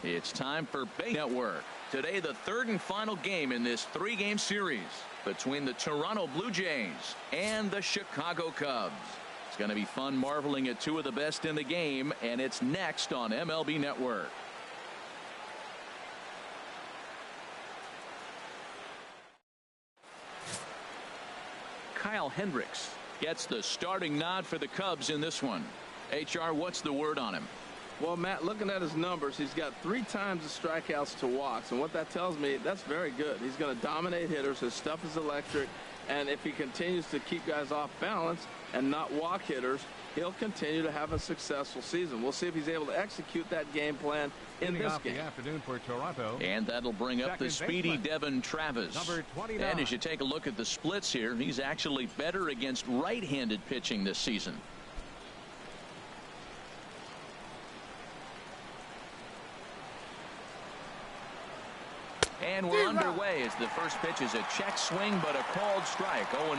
It's time for Bay Network. Today, the third and final game in this three-game series between the Toronto Blue Jays and the Chicago Cubs. It's going to be fun marveling at two of the best in the game, and it's next on MLB Network. Kyle Hendricks gets the starting nod for the Cubs in this one. HR, what's the word on him? Well, Matt, looking at his numbers, he's got 3 times the strikeouts to walks, and what that tells me, that's very good. He's going to dominate hitters. His stuff is electric, and if he continues to keep guys off balance and not walk hitters, he'll continue to have a successful season. We'll see if he's able to execute that game plan in this game. The afternoon for Toronto. And that'll bring up the speedy Devin Travis. Number 29. And as you take a look at the splits here, he's actually better against right-handed pitching this season. And we're underway as the first pitch is a check swing, but a called strike. 0-1.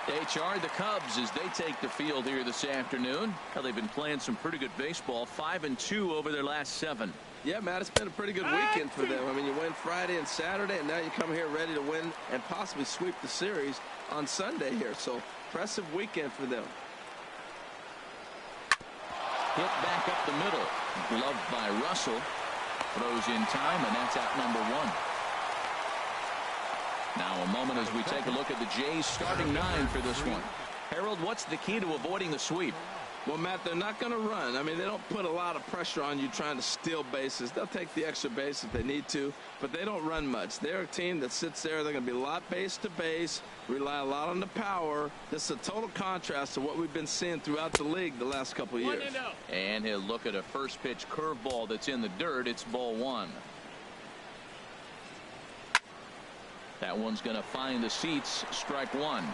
HR, the Cubs, as they take the field here this afternoon. Well, they've been playing some pretty good baseball. 5-2 over their last 7. Yeah, Matt, it's been a pretty good weekend for them. I mean, you win Friday and Saturday, and now you come here ready to win and possibly sweep the series on Sunday here. So, impressive weekend for them. Hit back up the middle. Gloved by Russell. Throws in time, and that's out number 1. Now a moment as we take a look at the Jays starting 9 for this one. Harold, what's the key to avoiding the sweep? Well, Matt, they're not going to run. I mean, they don't put a lot of pressure on you trying to steal bases. They'll take the extra base if they need to, but they don't run much. They're a team that sits there. They're going to be a lot base to base, rely a lot on the power. This is a total contrast to what we've been seeing throughout the league the last couple of years. And he'll look at a first pitch curveball that's in the dirt. It's ball 1. That one's going to find the seats. Strike 1.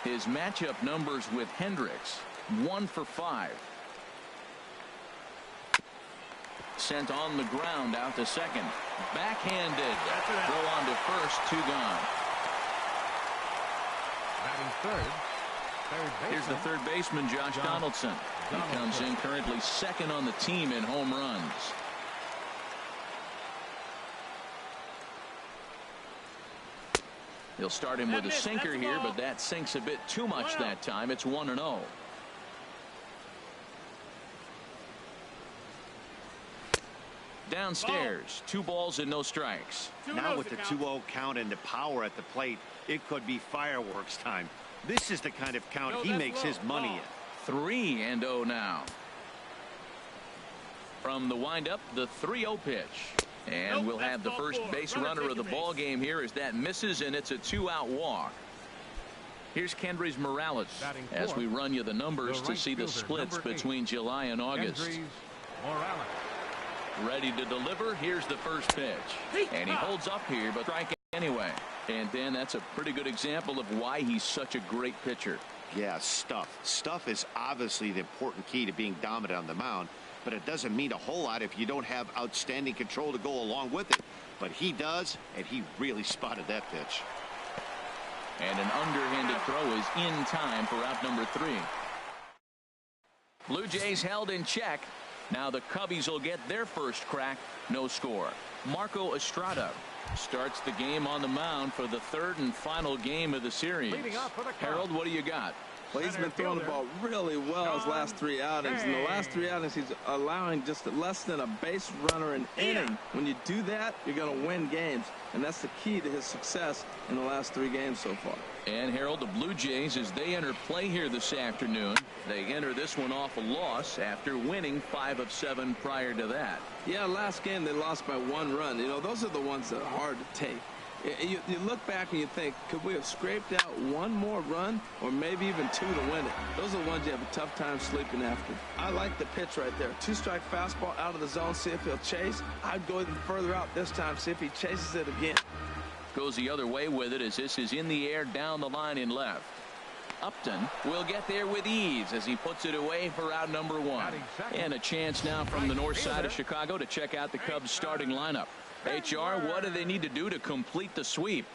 His matchup numbers with Hendricks. 1 for 5. Sent on the ground out to second. Backhanded. Throw on to first. 2 gone. Batting third. Here's the third baseman, Josh Donaldson. He comes in currently second on the team in home runs. He'll start him with a sinker here, but that sinks a bit too much that time. It's 1-0. Downstairs, 2 balls and no strikes. Now with the 2-0 count and the power at the plate, it could be fireworks time. This is the kind of count he makes his money in. 3-0 now. From the windup, the 3-0 pitch. And we'll have the first base runner of the ball game here as that misses, and it's a 2-out walk. Here's Kendrys Morales as we run you the numbers to see the splits between July and August. Ready to deliver. Here's the first pitch. And he holds up here, but strike anyway. And then that's a pretty good example of why he's such a great pitcher. Yeah, stuff. Stuff is obviously the important key to being dominant on the mound. But it doesn't mean a whole lot if you don't have outstanding control to go along with it. But he does, and he really spotted that pitch. And an underhanded throw is in time for out number 3. Blue Jays held in check. Now the Cubbies will get their first crack. No score. Marco Estrada starts the game on the mound for the third and final game of the series. Harold, what do you got? Well, he's been throwing the ball really well his last 3 outings. In the last 3 outings, he's allowing just less than a base runner an inning. When you do that, you're going to win games. And that's the key to his success in the last 3 games so far. And Harold, the Blue Jays, as they enter play here this afternoon, they enter this one off a loss after winning 5 of 7 prior to that. Yeah, last game they lost by 1 run. You know, those are the ones that are hard to take. You look back and you think, could we have scraped out 1 more run or maybe even 2 to win it? Those are the ones you have a tough time sleeping after. I like the pitch right there. 2-strike fastball out of the zone, see if he'll chase. I'd go even further out this time, see if he chases it again. Goes the other way with it as this is in the air down the line in left. Upton will get there with ease as he puts it away for out number 1. And a chance now from the north side of Chicago to check out the Cubs starting lineup. HR, what do they need to do to complete the sweep?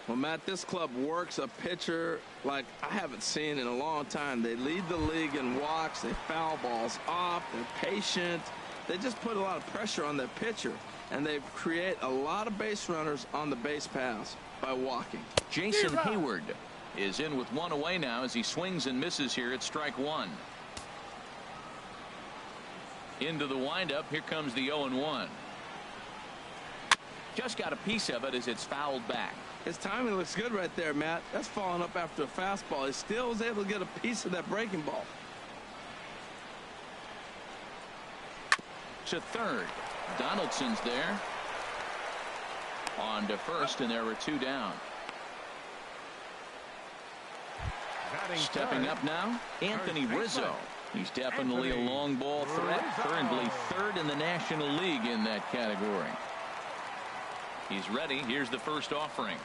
Well, Matt, this club works a pitcher like I haven't seen in a long time. They lead the league in walks. They foul balls off. They're patient. They just put a lot of pressure on their pitcher. and they create a lot of base runners on the base paths by walking. Jason Hayward is in with one away now as he swings and misses here at strike one. Into the windup. Here comes the 0-1. Just got a piece of it as it's fouled back. His timing looks good right there, Matt. That's following up after a fastball. He still was able to get a piece of that breaking ball. To third. Donaldson's there. On to first, and there were two down. Stepping up now, Anthony Rizzo. He's definitely a long ball threat, currently third in the National League in that category. He's ready. Here's the first offering.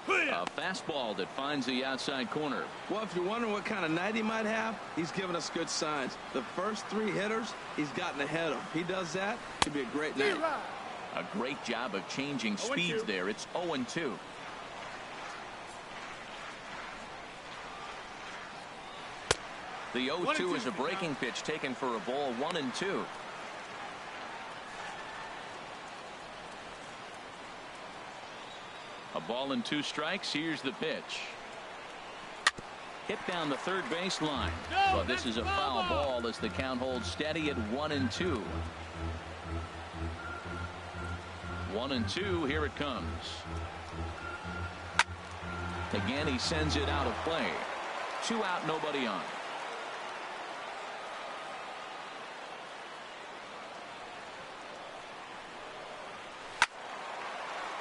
A fastball that finds the outside corner. Well, if you're wondering what kind of night he might have, he's given us good signs. The first three hitters, he's gotten ahead of. If he does that, it could be a great night. A great job of changing speeds there. It's 0-2. The 0-2 is a breaking pitch taken for a ball. 1-2. A ball and two strikes. Here's the pitch. Hit down the third baseline. But this is a foul ball as the count holds steady at 1-2. 1-2. Here it comes. Again, he sends it out of play. 2 out, nobody on.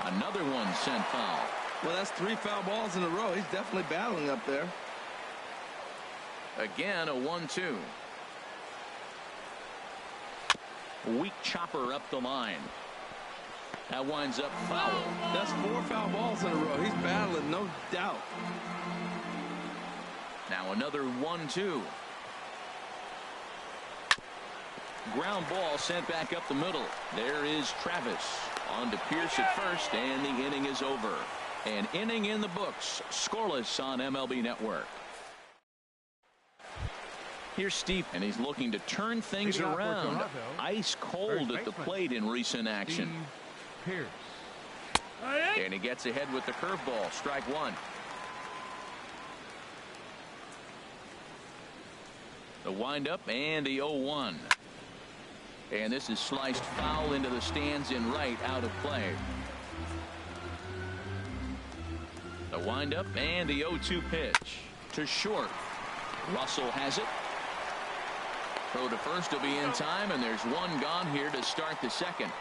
Another one sent foul. Well, that's 3 foul balls in a row. He's definitely battling up there. Again, a 1-2. Weak chopper up the line. That winds up foul. That's 4 foul balls in a row. He's battling, no doubt. Now another 1-2. Ground ball sent back up the middle. There is Travis. On to Pierce at first, and the inning is over. An inning in the books. Scoreless on MLB Network. Here's Steve, and he's looking to turn things around. Ice cold at the plate in recent action. Pierce. And he gets ahead with the curveball. Strike one. The windup and the 0-1. And this is sliced foul into the stands in right, out of play. The windup and the 0-2 pitch to short. Russell has it. Throw to first will be in time, and there's one gone here to start the second.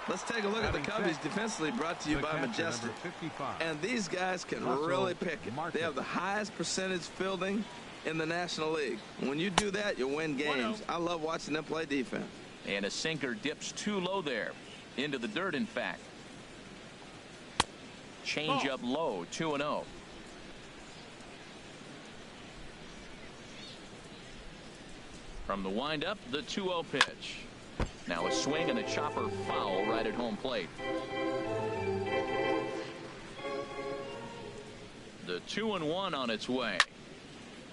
Let's take a look at the Cubbies defensively, brought to you by Majestic. And these guys can really pick it. They have the highest percentage fielding in the National League. When you do that, you win games. I love watching them play defense. And a sinker dips too low there. Into the dirt, in fact. Change up low. 2-0. From the windup, the 2-0 pitch. Now a swing and a chopper foul right at home plate. The 2-1 on its way.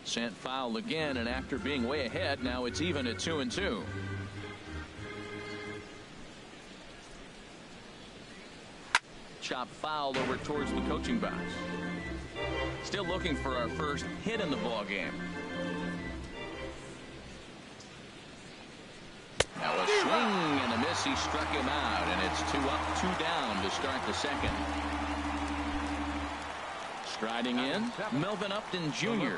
Sent foul again, and after being way ahead, now it's even at 2-2. Chop foul over towards the coaching box. Still looking for our first hit in the ball game. Now a swing and a miss. He struck him out, and it's 2 up, 2 down to start the second. Striding in, Melvin Upton Jr.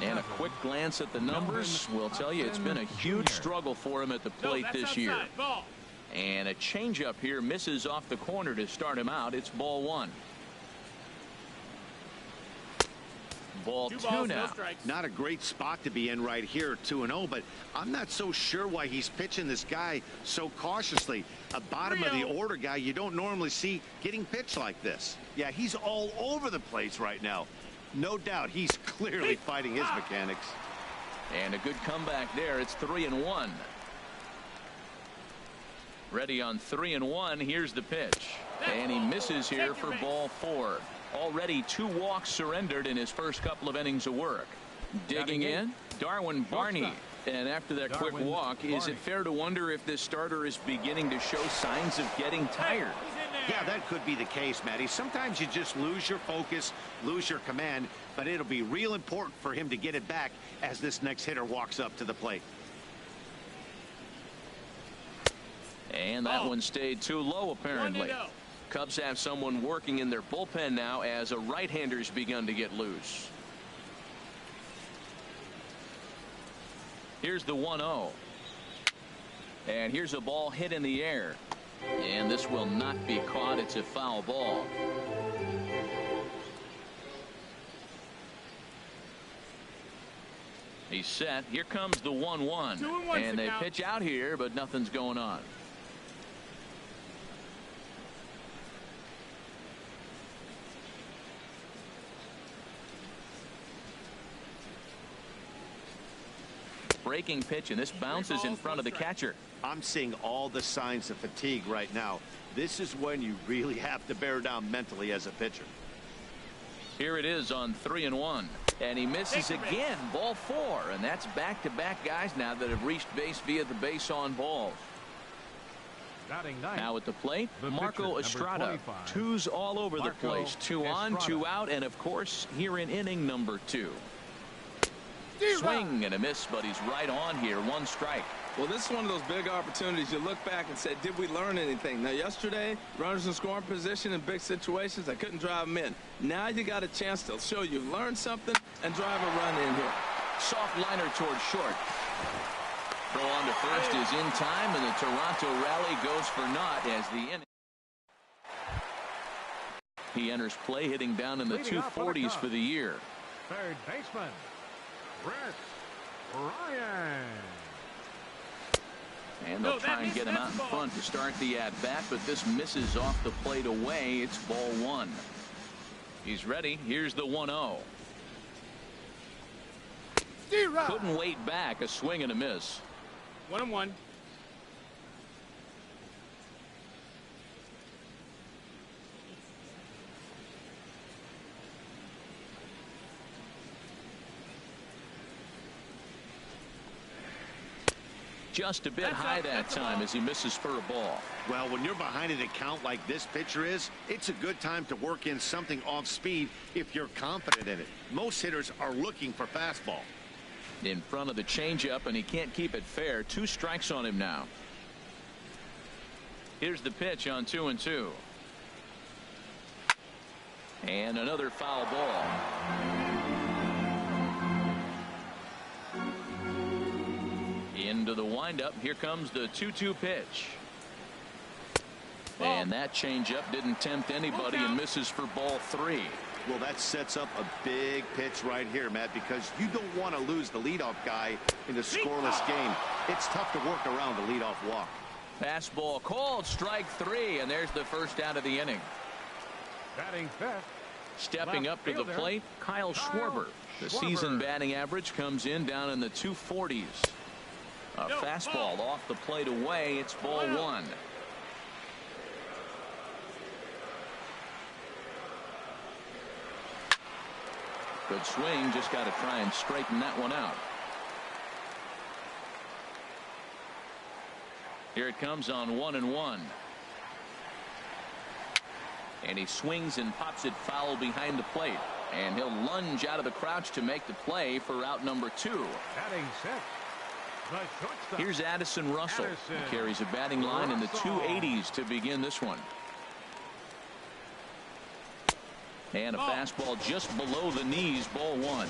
And a quick glance at the numbers will tell you it's been a huge struggle for him at the plate this year. And a changeup here misses off the corner to start him out. It's ball 1. Ball 2 now. Not a great spot to be in right here, 2-0, but I'm not so sure why he's pitching this guy so cautiously. A bottom of the order guy you don't normally see getting pitched like this. Yeah, he's all over the place right now. No doubt he's clearly fighting his mechanics. And a good comeback there. It's 3-1. Ready on 3-1. Here's the pitch. And he misses here for ball 4. Already 2 walks surrendered in his first couple of innings of work. Digging in, Darwin Barney. And after that quick walk, is it fair to wonder if this starter is beginning to show signs of getting tired? Yeah, that could be the case, Matty. Sometimes you just lose your focus, lose your command, but it'll be real important for him to get it back as this next hitter walks up to the plate. And that one stayed too low, apparently. Cubs have someone working in their bullpen now as a right-hander's begun to get loose. Here's the 1-0. And here's a ball hit in the air. And this will not be caught. It's a foul ball. He's set. Here comes the 1-1. And they pitch out here, but nothing's going on. Breaking pitch, and this bounces in front of the catcher. I'm seeing all the signs of fatigue right now. This is when you really have to bear down mentally as a pitcher. Here it is on 3-1, and he misses again. Ball 4, and that's back-to-back guys now that have reached base via the base on balls. Now at the plate, Marco Estrada. Twos all over the place. 2 on, 2 out, and of course here in inning number 2. Swing and a miss, but he's right on here. 1 strike. Well, this is one of those big opportunities you look back and say, did we learn anything? Now, yesterday, runners in scoring position in big situations, I couldn't drive them in. Now you got a chance to show you've learned something and drive a run in here. Soft liner towards short. Throw on to first is in time, and the Toronto rally goes for naught as the inning. He enters play hitting down in the 240s for the year. Third baseman, Ryan. And they'll try and get him out in front to start the at-bat, but this misses off the plate away. It's ball 1. He's ready. Here's the 1-0. Couldn't wait back. A swing and a miss. 1-1. Just a bit high that time as he misses for a ball. Well, when you're behind an account like this pitcher is, it's a good time to work in something off speed if you're confident in it. Most hitters are looking for fastball. In front of the changeup, and he can't keep it fair. 2 strikes on him now. Here's the pitch on 2-2. And another foul ball. Into the windup. Here comes the 2-2 pitch. And that changeup didn't tempt anybody and misses for ball 3. Well, that sets up a big pitch right here, Matt, because you don't want to lose the leadoff guy in a scoreless game. It's tough to work around the leadoff walk. Fastball called, strike 3, and there's the first out of the inning. Batting fifth. Stepping up to the plate, Kyle Schwarber. The season batting average comes in down in the 240s. A fastball off the plate away. It's ball 1. Good swing. Just got to try and straighten that one out. Here it comes on 1-1. And he swings and pops it foul behind the plate. And he'll lunge out of the crouch to make the play for out number 2. Batting sixth. Here's Addison Russell. He carries a batting line in the 280s to begin this one. And a fastball just below the knees, ball 1.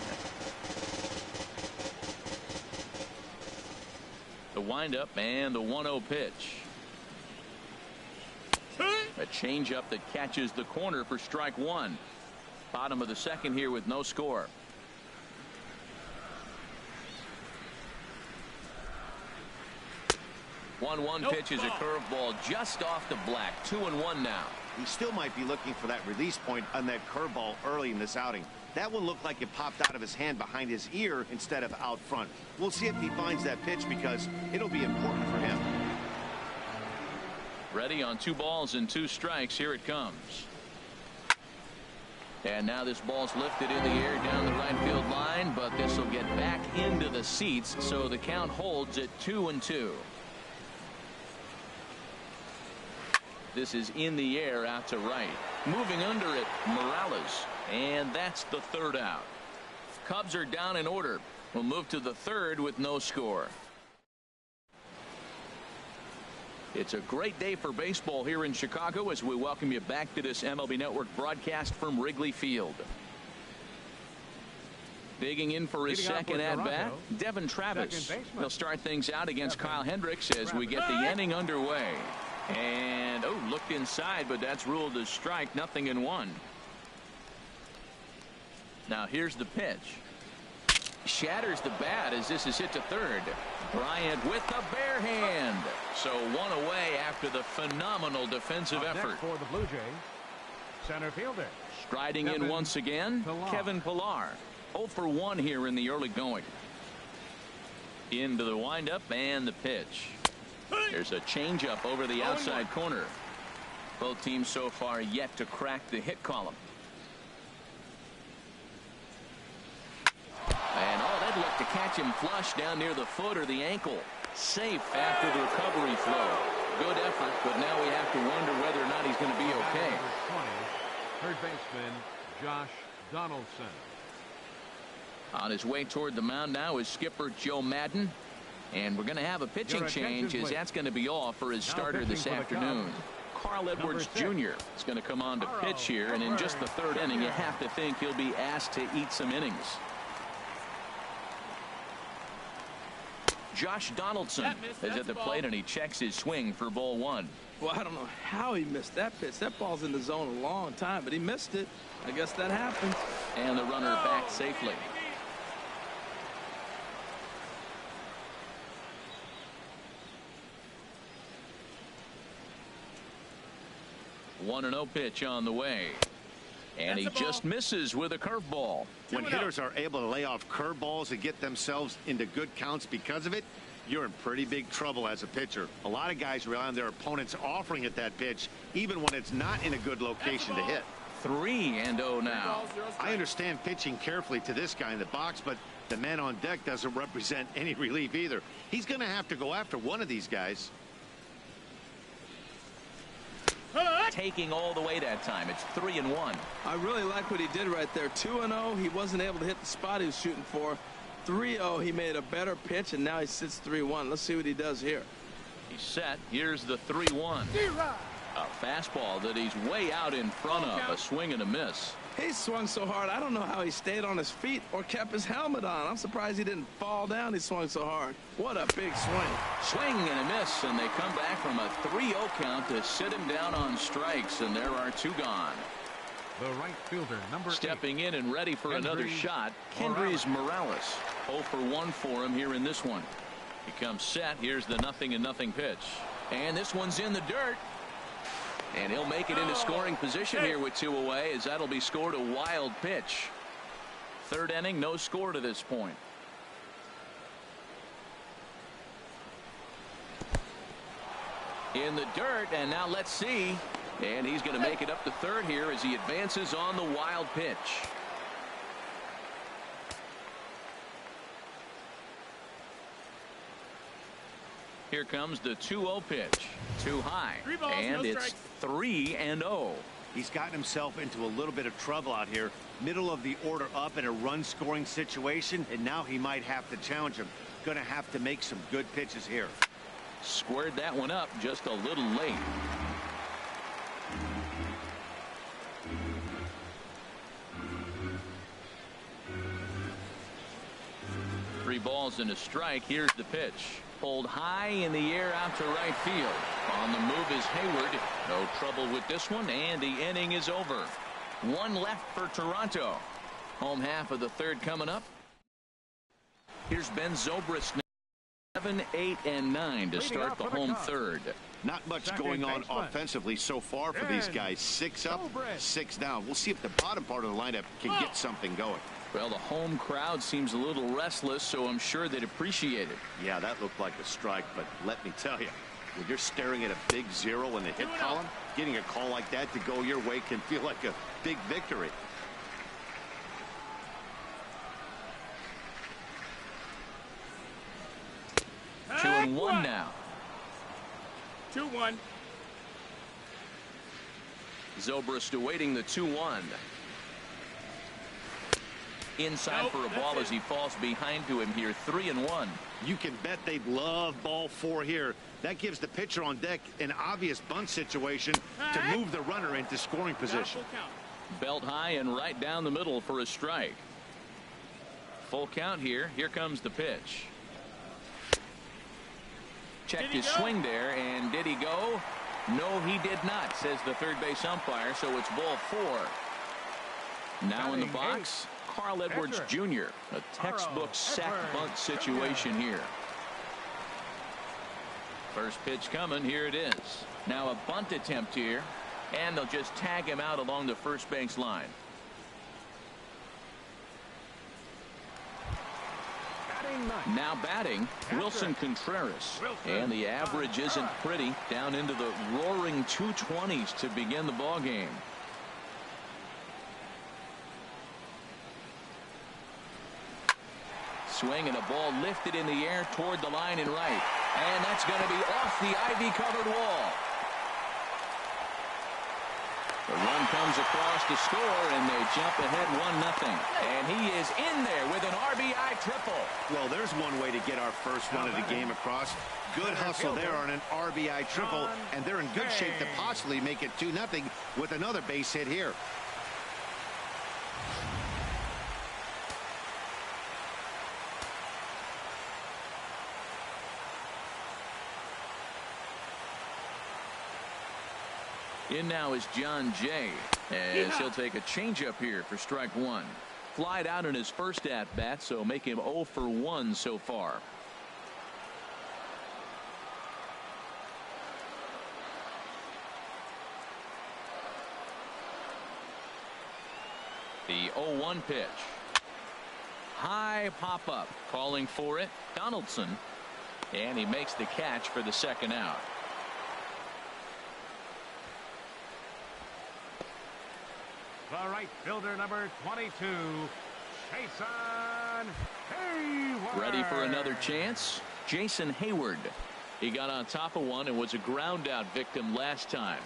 The windup and the 1-0 pitch. A changeup that catches the corner for strike 1. Bottom of the second here with no score. One pitch is a curveball just off the black. 2-1 now. He still might be looking for that release point on that curveball early in this outing. That one looked like it popped out of his hand behind his ear instead of out front. We'll see if he finds that pitch because it'll be important for him. Ready on 2 balls and 2 strikes. Here it comes. And now this ball's lifted in the air down the right field line, but but this will get back into the seats, so the count holds at 2-2. This is in the air out to right. Moving under it, Morales. And that's the third out. Cubs are down in order. We'll move to the third with no score. It's a great day for baseball here in Chicago as we welcome you back to this MLB Network broadcast from Wrigley Field. Digging in for his second at-bat, Devin Travis. He'll start things out against Kyle Hendricks as we get the inning underway. And, looked inside, but that's ruled a strike, 0-1. Now here's the pitch. Shatters the bat as this is hit to third. Bryant with the bare hand. So one away after the phenomenal defensive effort. For the Blue Jays, center fielder. Striding in once again, Kevin Pillar. 0 for 1 here in the early going. Into the windup and the pitch. There's a changeup over the outside corner. Both teams so far yet to crack the hit column. And they'd look to catch him flush down near the foot or the ankle. Safe after the recovery flow. Good effort, but now we have to wonder whether or not he's going to be okay. Third baseman Josh Donaldson. On his way toward the mound now is skipper Joe Madden. And we're going to have a pitching change as that's going to be all for his starter this afternoon. Carl Edwards Jr. is going to come on to pitch here, and in just the third inning you have to think he'll be asked to eat some innings. Josh Donaldson is at the plate, and he checks his swing for ball one. Well, I don't know how he missed that pitch. That ball's in the zone a long time, but he missed it. I guess that happens. And the runner back safely. One 1-0 pitch on the way. And he just misses with a curveball. When hitters are able to lay off curveballs and get themselves into good counts because of it, you're in pretty big trouble as a pitcher. A lot of guys rely on their opponents offering at that pitch, even when it's not in a good location to hit. 3-0 now. I understand pitching carefully to this guy in the box, but the man on deck doesn't represent any relief either. He's going to have to go after one of these guys. Taking all the way that time. It's 3-1. I really like what he did right there. 2-0. He wasn't able to hit the spot he was shooting for. 3-0. He made a better pitch, and now he sits 3-1. Let's see what he does here. He's set. Here's the 3-1. A fastball that he's way out in front of. A swing and a miss. He swung so hard, I don't know how he stayed on his feet or kept his helmet on. I'm surprised he didn't fall down. He swung so hard. What a big swing. Swing and a miss, and they come back from a 3-0 count to sit him down on strikes, and there are two gone. The right fielder, number 8. Stepping in and ready for another shot, Kendrys Morales. 0 for 1 for him here in this one. He comes set. Here's the 0-0 pitch. And this one's in the dirt. And he'll make it into scoring position here with 2 away, as that'll be scored a wild pitch. Third inning, no score to this point. In the dirt, and now let's see. And he's going to make it up to third here as he advances on the wild pitch. Here comes the 2-0 pitch. Too high. And it's 3-0. He's gotten himself into a little bit of trouble out here. Middle of the order up in a run-scoring situation, and now he might have to challenge him. Going to have to make some good pitches here. Squared that one up just a little late. Three balls and a strike. Here's the pitch. Pulled high in the air out to right field. On the move is Hayward. No trouble with this one, and the inning is over. One left for Toronto. Home half of the third coming up. Here's Ben Zobrist. 7, 8, and 9 to start the home third. Not much going on offensively so far for these guys. 6 up, 6 down. We'll see if the bottom part of the lineup can get something going. Well, the home crowd seems a little restless, so I'm sure they'd appreciate it. Yeah, that looked like a strike, but let me tell you, when you're staring at a big 0 in the hit column, getting a call like that to go your way can feel like a big victory. 2-1 now. 2-1. Zobrist awaiting the 2-1. Inside for a ball as he falls behind to him here. 3-1. You can bet they'd love ball 4 here. That gives the pitcher on deck an obvious bunt situation to move the runner into scoring position. Belt high and right down the middle for a strike. Full count here. Here comes the pitch. Checked his swing there, and did he go? No, he did not, says the third base umpire, so it's ball 4. Now in the box, Carl Edwards Jr. A textbook sack bunt situation here. First pitch coming. Here it is. Now a bunt attempt here, and they'll just tag him out along the first base line. Now batting, Wilson Contreras. And the average isn't pretty, down into the roaring 220s to begin the ball game. Swing and a ball lifted in the air toward the line and right. And that's going to be off the ivy-covered wall. The run comes across to score, and they jump ahead 1-0. And he is in there with an RBI triple. Well, there's one way to get our first run of the game across. Good hustle there on an RBI triple, and they're in good shape to possibly make it 2-0 with another base hit here. In now is John Jay, as he'll take a changeup here for strike 1. Flied out in his first at-bat, so make him 0 for 1 so far. The 0-1 pitch. High pop-up, calling for it, Donaldson. And he makes the catch for the second out. The right fielder, number 22, Jason Hayward. Ready for another chance? Jason Hayward. He got on top of one and was a ground out victim last time.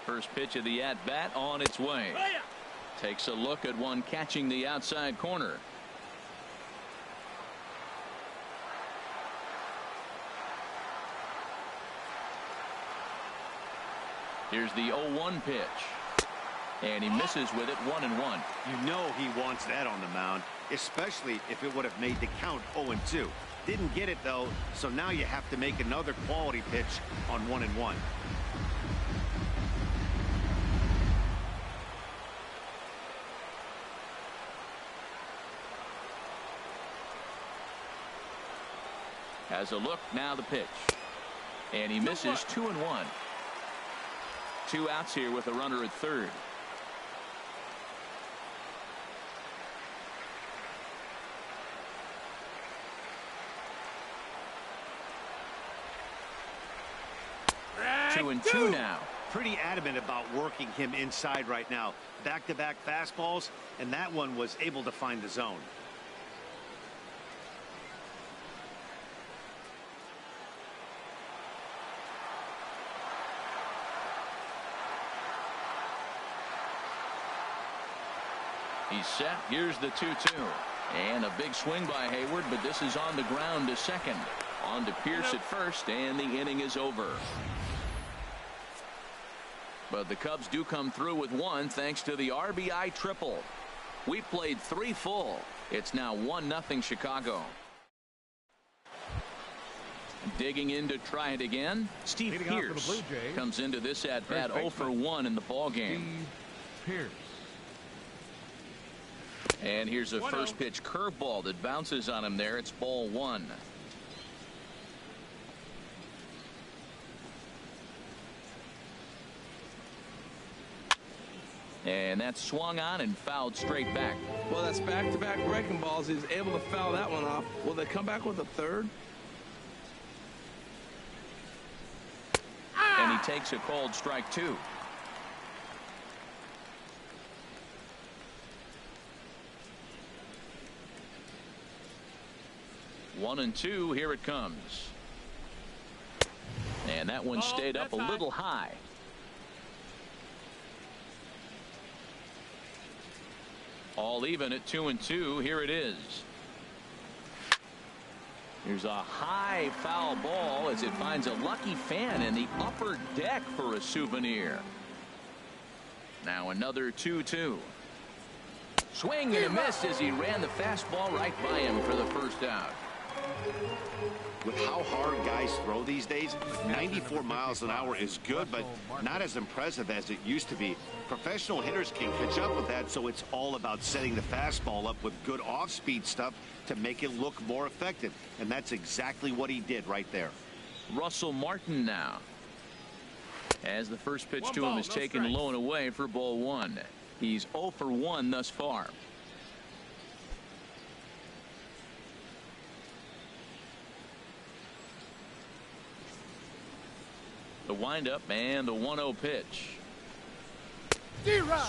First pitch of the at bat on its way. Takes a look at one catching the outside corner. Here's the 0-1 pitch. And he misses with it 1-1. You know he wants that on the mound, especially if it would have made the count 0-2. Didn't get it, though, so now you have to make another quality pitch on 1-1. Has a look, now the pitch. And he misses 2-1. 2 outs here with a runner at third. Two and two now. Pretty adamant about working him inside right now. Back-to-back fastballs, and that one was able to find the zone. He's set. Here's the 2-2. And a big swing by Hayward, but this is on the ground to second. On to Pierce at first, and the inning is over. But the Cubs do come through with one thanks to the RBI triple. We played 3 full. It's now 1-0 Chicago. Digging in to try it again. Steve Pierce comes into this at bat 0 for 1 in the ball game. Pierce. And here's a first pitch curveball that bounces on him there. It's ball 1. And that's swung on and fouled straight back. Well, that's back-to-back breaking balls. He's able to foul that one off. Will they come back with a third? And he takes a called strike 2. 1-2. Here it comes. And that one stayed up a little high. All even at 2-2. Here it is. Here's a high foul ball as it finds a lucky fan in the upper deck for a souvenir. Now another 2-2. Swing and a miss as he ran the fastball right by him for the first out. With how hard guys throw these days, 94 miles an hour is good, but not as impressive as it used to be. Professional hitters can catch up with that, so it's all about setting the fastball up with good off-speed stuff to make it look more effective. And that's exactly what he did right there. Russell Martin now. As the first pitch to him is taken low and away for ball 1. He's 0 for 1 thus far. The windup and the 1-0 pitch.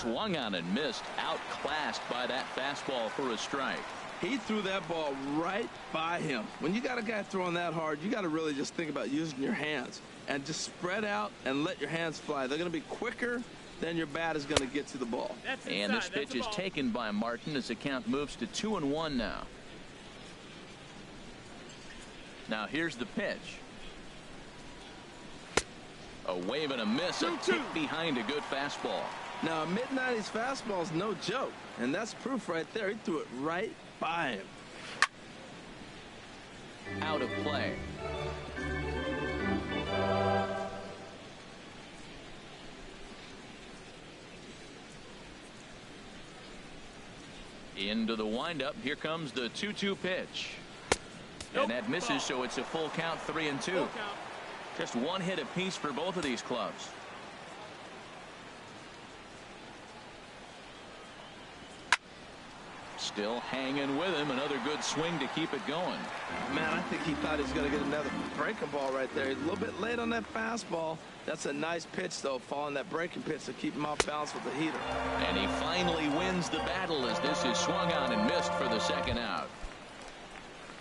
Swung on and missed. Outclassed by that fastball for a strike. He threw that ball right by him. When you got a guy throwing that hard, you got to really just think about using your hands and just spread out and let your hands fly. They're going to be quicker than your bat is going to get to the ball. And this pitch is taken by Martin as the count moves to 2-1 now. Now here's the pitch. A wave and a miss, a tick behind a good fastball. Now a mid-90s fastball is no joke, and that's proof right there. He threw it right by him. Out of play. Into the windup. Here comes the 2-2 pitch. And that misses, so it's a full count, 3-2. Just one hit apiece for both of these clubs. Still hanging with him. Another good swing to keep it going. Man, I think he thought he was going to get another breaking ball right there. He's a little bit late on that fastball. That's a nice pitch, though, following that breaking pitch to keep him off balance with the heater. And he finally wins the battle as this is swung on and missed for the second out.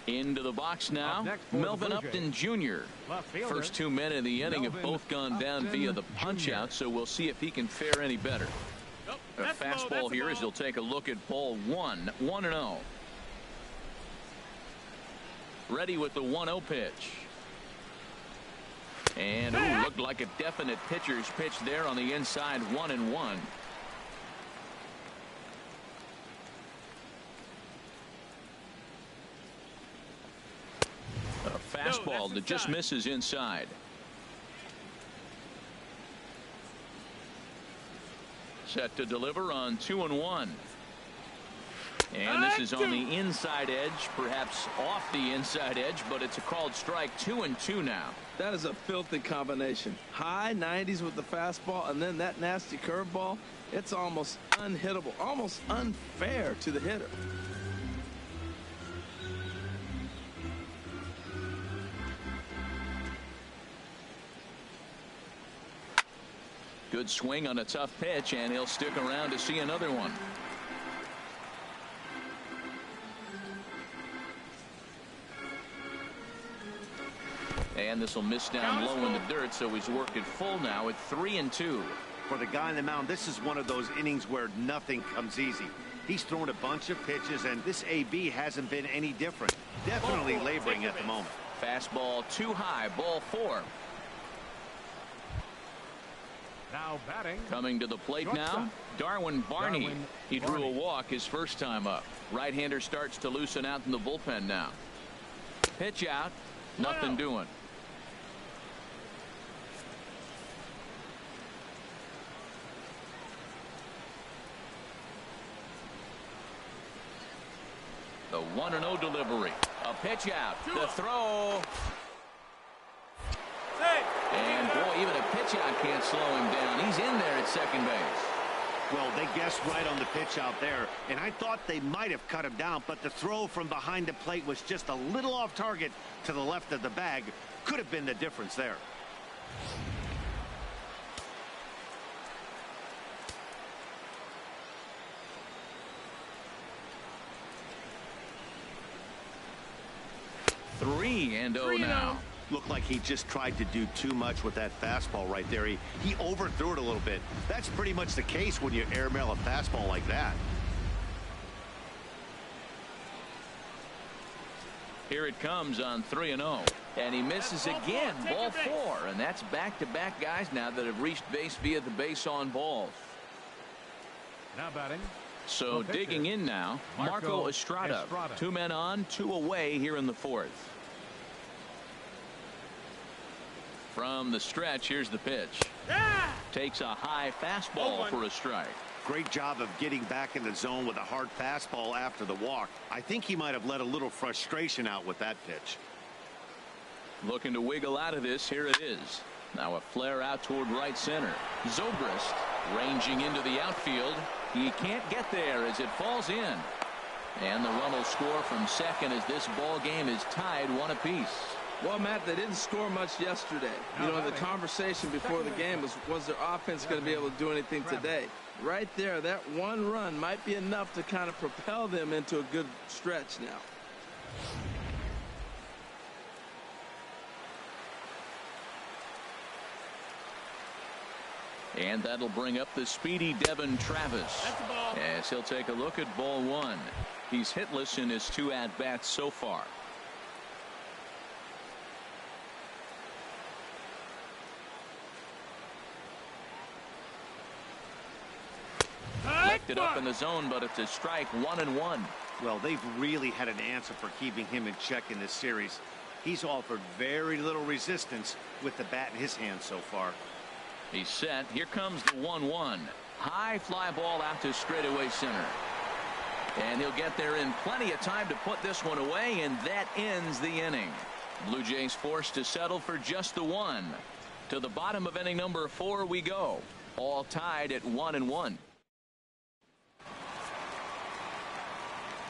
Into the box now, Melvin Upton Jr. First 2 men in the inning have both gone down via the punch-out, so we'll see if he can fare any better. A fastball here as he'll take a look at ball 1, 1-0. Ready with the 1-0 pitch. And looked like a definite pitcher's pitch there on the inside, 1-1. A fastball that just misses inside. Set to deliver on 2-1. And this is on the inside edge, perhaps off the inside edge, but it's a called strike. 2-2 now. That is a filthy combination. High 90s with the fastball and then that nasty curveball. It's almost unhittable, almost unfair to the hitter. Good swing on a tough pitch, and he'll stick around to see another one. And this will miss down low in the dirt, so he's worked it full now at 3-2. For the guy on the mound, this is one of those innings where nothing comes easy. He's thrown a bunch of pitches, and this AB hasn't been any different. Definitely laboring at the moment. Fastball too high, ball 4. Now batting. Coming to the plate now, Darwin Barney. He drew a walk his first time up. Right-hander starts to loosen out in the bullpen now. Pitch out, nothing doing. The 1-0 delivery. A pitch out. The throw. And boy, even a pitch out can't slow him down. He's in there at second base. Well, they guessed right on the pitch out there, and I thought they might have cut him down, but the throw from behind the plate was just a little off target to the left of the bag. Could have been the difference there. 3-0 now. Looked like he just tried to do too much with that fastball right there. He overthrew it a little bit. That's pretty much the case when you airmail a fastball like that. Here it comes on 3-0. And he misses again. Ball 4. And that's back-to-back guys now that have reached base via the base on balls. Now batting. So digging in now, Marco Estrada. 2 men on, 2 away here in the 4th. From the stretch, here's the pitch. Takes a high fastball for a strike. Great job of getting back in the zone with a hard fastball after the walk. I think he might have let a little frustration out with that pitch. Looking to wiggle out of this. Here it is. Now a flare out toward right center. Zobrist ranging into the outfield. He can't get there as it falls in. And the run will score from second as this ball game is tied 1 apiece. Well, Matt, they didn't score much yesterday. You know, the conversation before the game was their offense going to be able to do anything today? Right there, that 1 run might be enough to kind of propel them into a good stretch now. And that'll bring up the speedy Devin Travis as he'll take a look at ball 1. He's hitless in his 2 at-bats so far. It up in the zone, but it's a strike. 1-1. Well, they've really had an answer for keeping him in check in this series. He's offered very little resistance with the bat in his hand so far. He's set. Here comes the 1-1. High fly ball out to straightaway center. And he'll get there in plenty of time to put this one away, and that ends the inning. Blue Jays forced to settle for just the 1. To the bottom of inning number 4 we go. All tied at 1-1.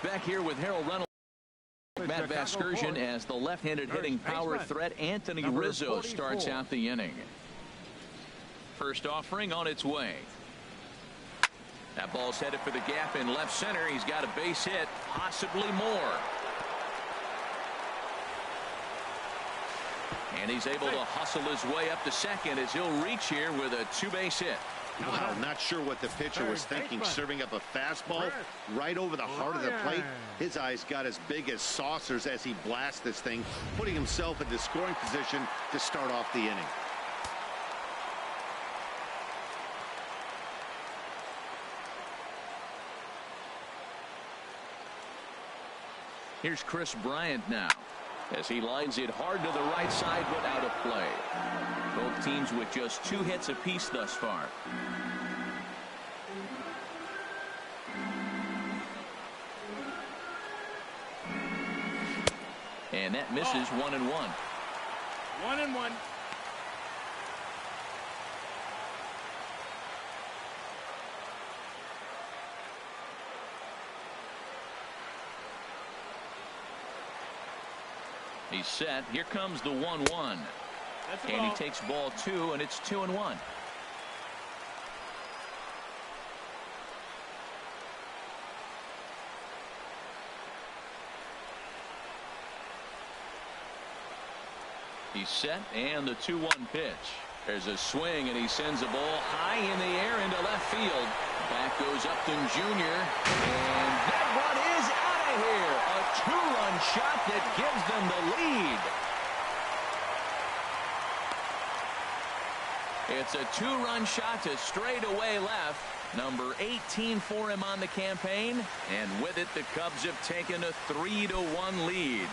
Back here with Harold Reynolds. Matt Vasgersian as the left-handed hitting power threat Anthony Rizzo starts out the inning. First offering on its way. That ball's headed for the gap in left center. He's got a base hit, possibly more. And he's able to hustle his way up to second as he'll reach here with a 2-base hit. Wow, not sure what the pitcher was thinking, serving up a fastball right over the heart of the plate. His eyes got as big as saucers as he blasts this thing, putting himself into scoring position to start off the inning. Here's Chris Bryant now as he lines it hard to the right side but out of play. Both teams with just 2 hits apiece thus far. And that misses. 1-1. 1-1. He's set. Here comes the 1-1. And he takes ball 2, and it's 2-1. He's set, and the 2-1 pitch. There's a swing, and he sends a ball high in the air into left field. Back goes Upton Jr., and that one is out of here. A 2-run shot that gives them the lead. It's a 2-run shot to straightaway left. Number 18 for him on the campaign. And with it, the Cubs have taken a 3-1 lead.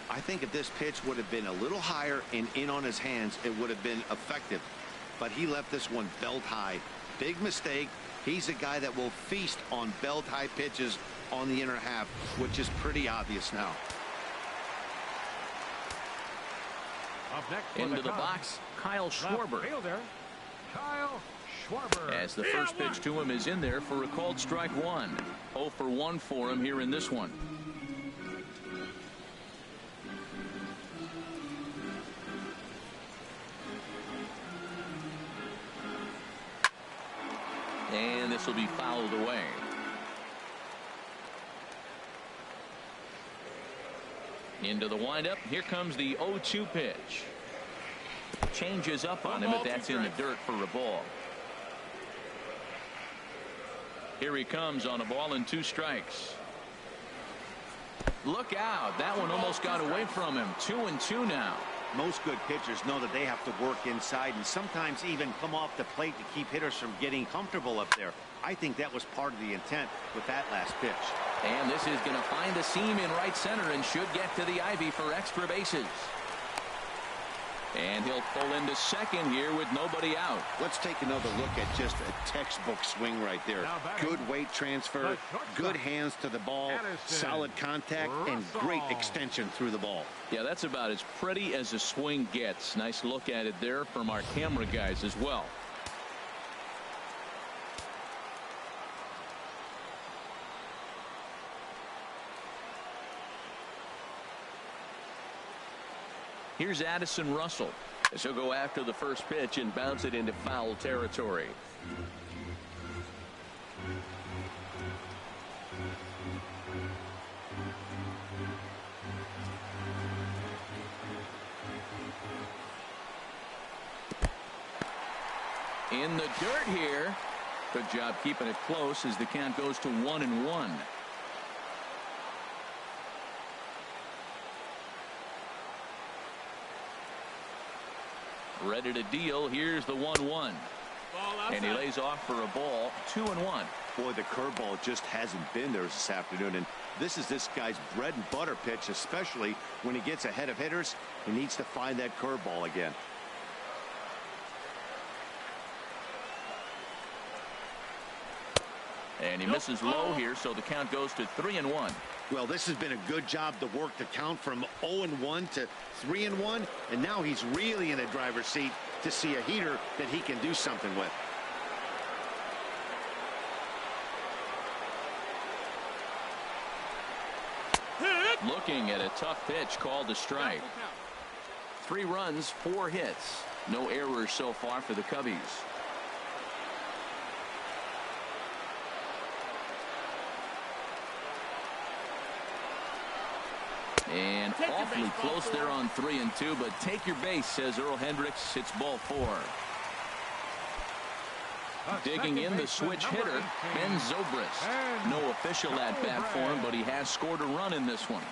I think if this pitch would have been a little higher and in on his hands, it would have been effective. But he left this one belt high. Big mistake. He's a guy that will feast on belt high pitches on the inner half, which is pretty obvious now. Up next into the box, Kyle Schwarber. Fielder, Kyle As the first pitch to him is in there for a called strike one. 0 for 1 for him here in this one. And this will be fouled away. Into the windup. Here comes the 0-2 pitch. Changes up on him, but that's in the dirt for a ball. Here he comes on a ball and 2 strikes. Look out. That one almost got away from him. 2-2 now. Most good pitchers know that they have to work inside and sometimes even come off the plate to keep hitters from getting comfortable up there. I think that was part of the intent with that last pitch. And this is going to find the seam in right center and should get to the ivy for extra bases. And he'll pull into second here with nobody out. Let's take another look at just a textbook swing right there. Good weight transfer, good hands to the ball, solid contact, and great extension through the ball. Yeah, that's about as pretty as a swing gets. Nice look at it there from our camera guys as well. Here's Addison Russell as he'll go after the first pitch and bounce it into foul territory. In the dirt here. Good job keeping it close as the count goes to 1-1. Ready to deal. Here's the 1-1. And he lays off for a ball. 2-1. Boy, the curveball just hasn't been there this afternoon. And this is this guy's bread and butter pitch, especially when he gets ahead of hitters. He needs to find that curveball again. And he misses low here, so the count goes to 3-1. Well, this has been a good job to work the count from 0-1 to 3-1, and now he's really in the driver's seat to see a heater that he can do something with. Looking at a tough pitch called a strike. 3 runs, 4 hits. No errors so far for the Cubbies. And awfully close there on 3-2, but take your base, says Earl Hendricks. It's ball 4. Digging in the switch hitter, Ben Zobrist. No official at bat for him, but he has scored a run in this one.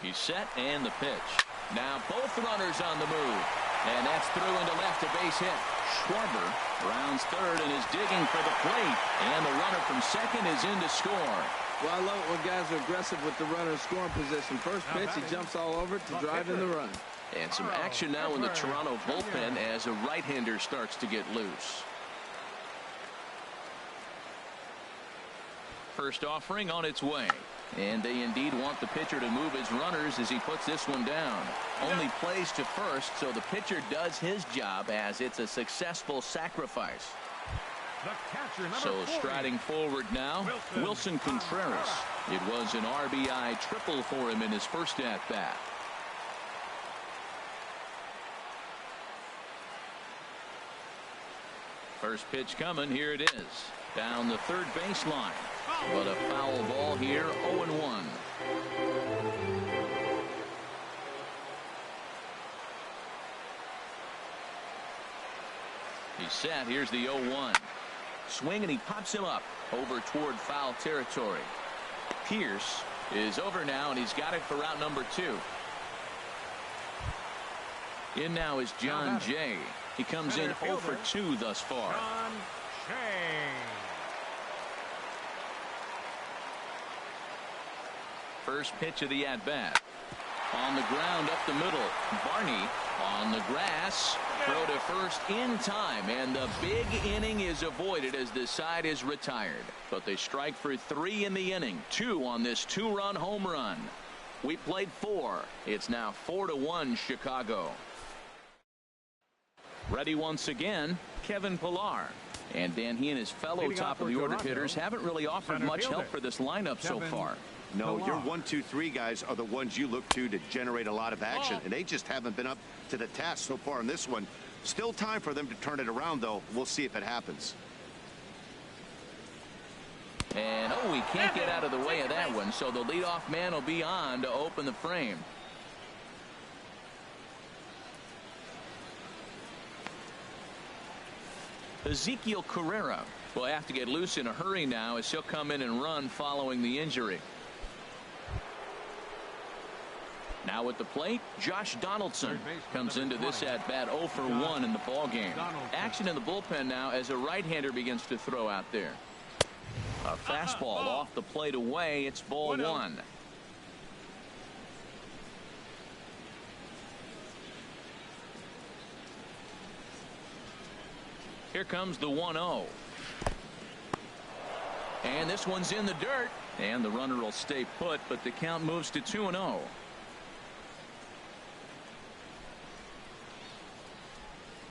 He's set and the pitch. Now both runners on the move. And that's through into left, a base hit. Schwarber rounds third and is digging for the plate. And the runner from second is in to score. Well, I love it when guys are aggressive with the runner in scoring position. First pitch, he jumps all over it to drive in the run. And some action now in the Toronto bullpen as a right-hander starts to get loose. First offering on its way. And they indeed want the pitcher to move his runners as he puts this one down. Only plays to first, so the pitcher does his job as it's a successful sacrifice. So striding forward now, Wilson Contreras. It was an RBI triple for him in his first at-bat. First pitch coming. Here it is. Down the third baseline. But a foul ball here. 0-1. He's set. Here's the 0-1. Swing, and he pops him up over toward foul territory. Pierce is over now, and he's got it for route number 2. In now is John Jay. He comes in 0 for 2 thus far. First pitch of the at-bat. On the ground up the middle. Barney on the grass. Throw to first in time, and the big inning is avoided as the side is retired. But they strike for 3 in the inning. 2 on this 2-run home run. We played 4. It's now 4-1 Chicago. Ready once again, Kevin Pillar. And Dan, he and his fellow top-of-the-order hitters haven't really offered much help for this lineup so far. No, your 1, 2, 3 guys are the ones you look to generate a lot of action, and they just haven't been up to the task so far in this one. Still time for them to turn it around, though. We'll see if it happens. And, oh, he can't get out of the way of that one, so the leadoff man will be on to open the frame. Ezekiel Carrera will have to get loose in a hurry now as he'll come in and run following the injury. Now at the plate, Josh Donaldson comes into this at-bat 0 for 1 in the ballgame. Action in the bullpen now as a right-hander begins to throw out there. A fastball off the plate away. It's ball 1. Here comes the 1-0. And this one's in the dirt. And the runner will stay put, but the count moves to 2-0.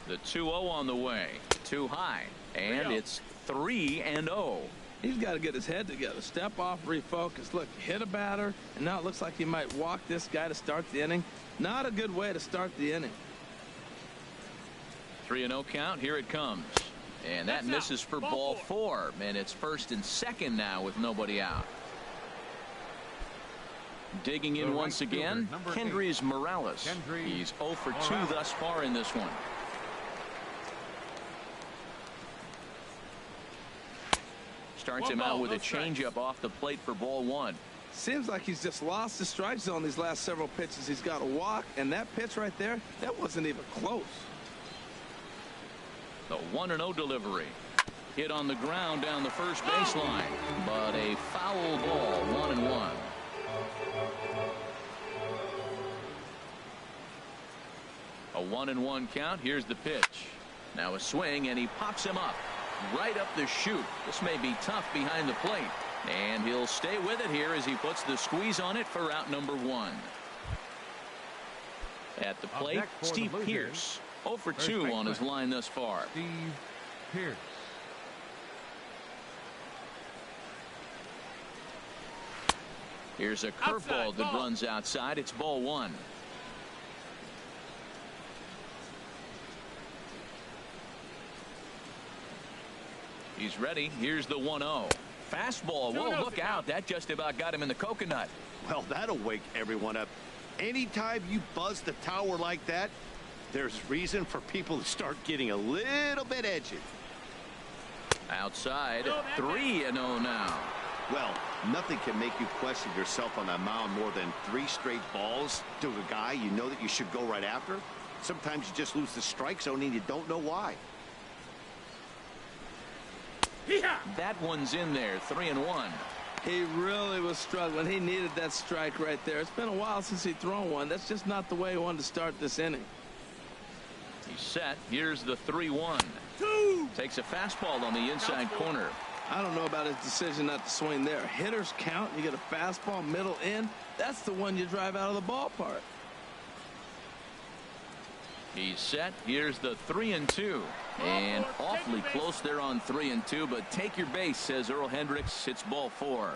The 2-0 on the way. Too high. And it's 3-0. He's got to get his head together. Step off, refocus. Look, hit a batter, and now it looks like he might walk this guy to start the inning. Not a good way to start the inning. 3-0 count. Here it comes. And that misses for ball 4. And it's first and second now with nobody out. Digging in once again, Kendrys Morales. He's 0 for 2 thus far in this one. Starts him out with a changeup off the plate for ball 1. Seems like he's just lost the strike zone these last several pitches. He's got to walk, and that pitch right there, that wasn't even close. The 1-0 delivery. Hit on the ground down the first baseline, but a foul ball. 1-1. A 1-1 count. Here's the pitch. Now a swing, and he pops him up right up the chute. This may be tough behind the plate, and he'll stay with it here as he puts the squeeze on it for out number 1. At the plate, Steve Pearce. 0 for 2 on his line thus far. Steve Pearce. Here's a curveball that runs outside. It's ball 1. He's ready. Here's the 1-0. Fastball. Whoa, look out. That just about got him in the coconut. Well, that'll wake everyone up. Anytime you buzz the tower like that, there's reason for people to start getting a little bit edgy. Outside, 3-0 now. Well, nothing can make you question yourself on that mound more than 3 straight balls to a guy you know that you should go right after. Sometimes you just lose the strike zone and you don't know why. That one's in there. 3-1. He really was struggling. He needed that strike right there. It's been a while since he'd thrown one. That's just not the way he wanted to start this inning. He's set. Here's the 3-1. Takes a fastball on the inside corner. I don't know about his decision not to swing there. Hitters count. You get a fastball middle in. That's the one you drive out of the ballpark. He's set. Here's the 3-2. And awfully close there on 3-2, but take your base, says Earl Hendricks. It's ball 4.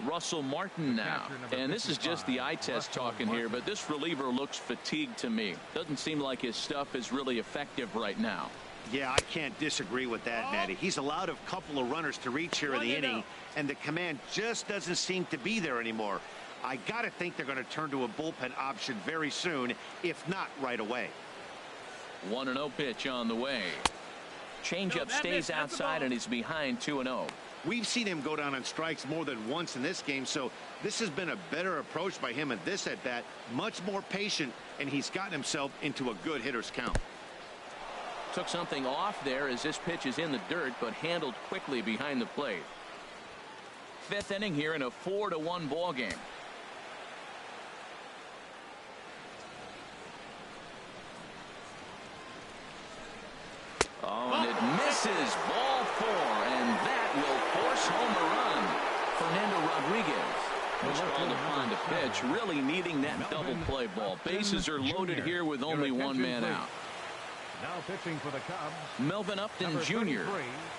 Russell Martin now. And this is just the eye test talking here, but this reliever looks fatigued to me. Doesn't seem like his stuff is really effective right now. Yeah, I can't disagree with that, Matty. He's allowed a couple of runners to reach here in the inning, and the command just doesn't seem to be there anymore. I got to think they're going to turn to a bullpen option very soon, if not right away. 1-0 pitch on the way. Changeup stays outside, and he's behind 2-0. We've seen him go down on strikes more than once in this game, so this has been a better approach by him at this at-bat. Much more patient, and he's gotten himself into a good hitter's count. Took something off there as this pitch is in the dirt, but handled quickly behind the plate. 5th inning here in a 4-1 ball game. Oh, and it misses. Ball 4, and that will force home a run. Fernando Rodriguez was called upon to pitch, really needing that double play ball. Bases are loaded here with only one man out. Now pitching for the Cubs, Melvin Upton number Jr. 33,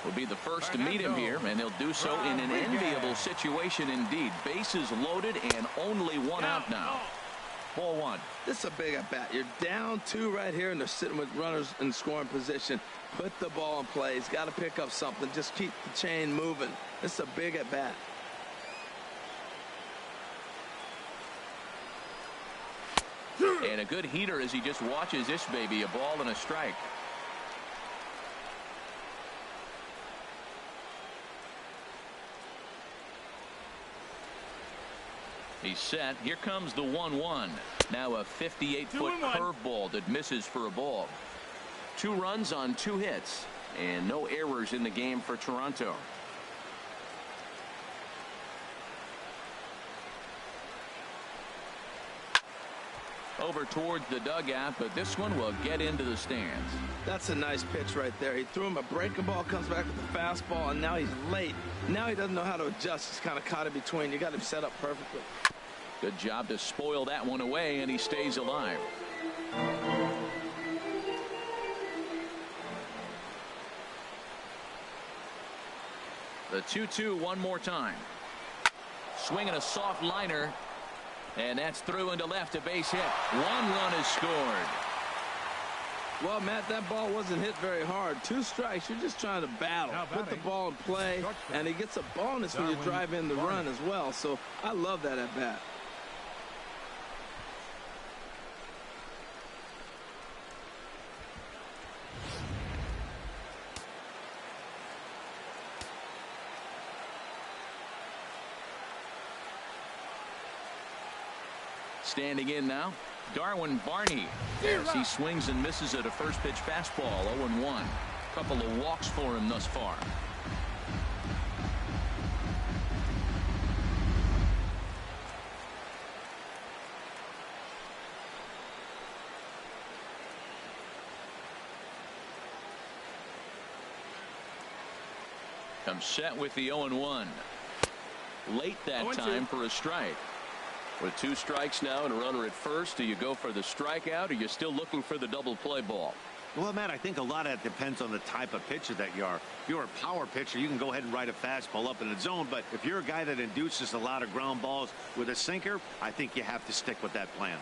will be the first to meet him here, and he'll do so in an enviable situation indeed. Bases loaded and only one out now. Ball one. This is a big at bat. You're down 2 right here, and they're sitting with runners in scoring position. Put the ball in play. He's got to pick up something. Just keep the chain moving. This is a big at bat. And a good heater as he just watches this baby. A ball and a strike. He's set. Here comes the 1-1. Now a 58-foot curveball that misses for a ball. 2 runs on 2 hits and no errors in the game for Toronto. Over towards the dugout, but this one will get into the stands. That's a nice pitch right there. He threw him a breaking ball, comes back with a fastball, and now he's late. Now he doesn't know how to adjust. He's kind of caught in between. You got him set up perfectly. Good job to spoil that one away, and he stays alive. The 2-2 one more time. Swinging a soft liner. And that's through into left, a base hit. 1 run is scored. Well, Matt, that ball wasn't hit very hard. 2 strikes. You're just trying to battle. Put the ball in play, and he gets a bonus when you drive in the run as well. So I love that at bat. Standing in now, Darwin Barney, as he swings and misses at a first pitch fastball. 0-1. Couple of walks for him thus far. Comes set with the 0-1. Late that time for a strike. With 2 strikes now and a runner at first, do you go for the strikeout, or you're still looking for the double play ball? Well, Matt, I think a lot of that depends on the type of pitcher that you are. If you're a power pitcher, you can go ahead and ride a fastball up in the zone. But if you're a guy that induces a lot of ground balls with a sinker, I think you have to stick with that plan.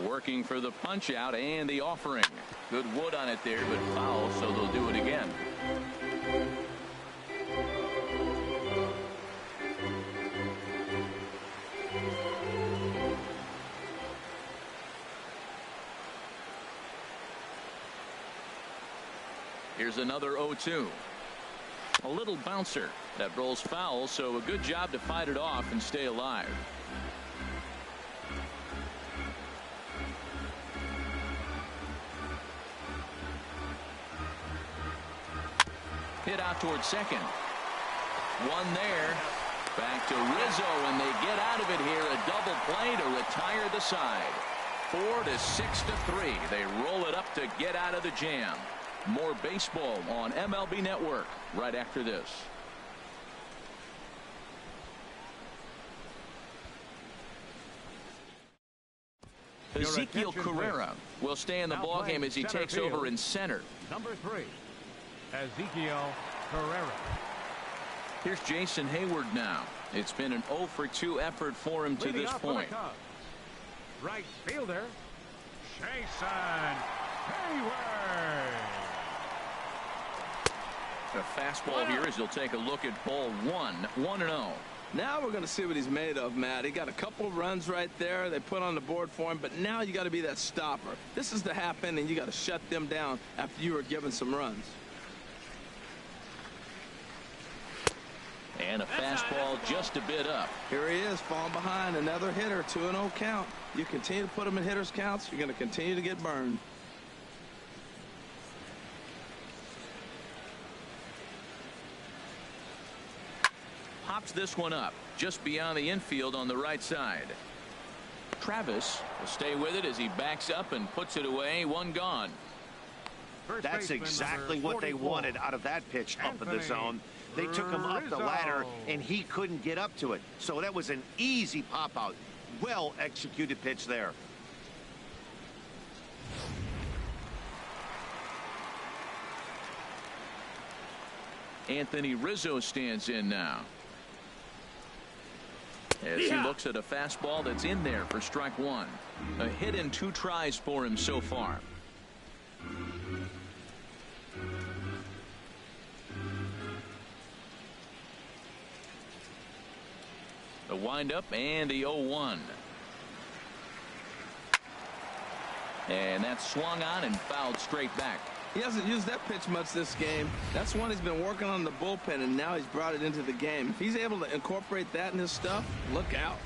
Working for the punch out and the offering. Good wood on it there, but foul, so they'll do it again. Here's another 0-2. A little bouncer that rolls foul, so a good job to fight it off and stay alive. Hit out towards second. One there. Back to Rizzo, and they get out of it here. A double play to retire the side. 4-6-3. They roll it up to get out of the jam. More baseball on MLB Network right after this. Ezekiel Carrera will stay in the ballgame as he takes over in center. Number 3, Ezekiel Carrera. Here's Jason Hayward now. It's been an 0-for-2 effort for him to this point. Right fielder, Jason Hayward. A fastball here as he'll take a look at ball 1. 1-0. Now we're going to see what he's made of, Matt. He got a couple runs right there they put on the board for him, but now you got to be that stopper. This is the half inning. You got to shut them down after you were given some runs. And a fastball just a bit up. Here he is, falling behind. Another hitter. 2-0 count. You continue to put him in hitters counts, you're going to continue to get burned. Pops this one up just beyond the infield on the right side. Travis will stay with it as he backs up and puts it away. 1 gone. That's exactly what they wanted out of that pitch up in the zone. They took him up the ladder, and he couldn't get up to it. So that was an easy pop out. Well executed pitch there. Anthony Rizzo stands in now as he looks at a fastball that's in there for strike one. A hit in 2 tries for him so far. The windup and the 0-1. And that's swung on and fouled straight back. He hasn't used that pitch much this game. That's one he's been working on in the bullpen, and now he's brought it into the game. If he's able to incorporate that in his stuff, look out.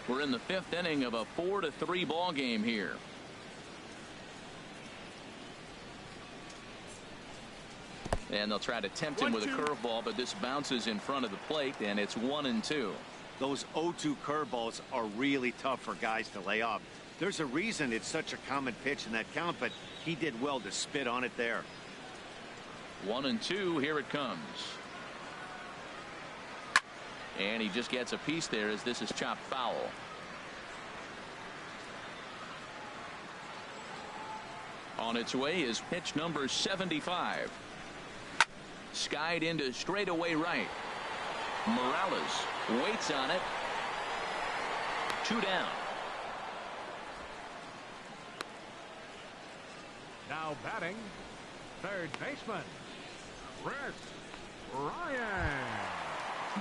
We're in the 5th inning of a 4-3 ball game here. And they'll try to tempt him with a curveball, but this bounces in front of the plate, and it's 1-2. Those 0-2 curveballs are really tough for guys to lay off. There's a reason it's such a common pitch in that count, but he did well to spit on it there. 1-2. Here it comes. And he just gets a piece there as this is chopped foul. On its way is pitch number 75. Skied into straightaway right. Morales waits on it. 2 down. Now batting, third baseman, Chris Bryant.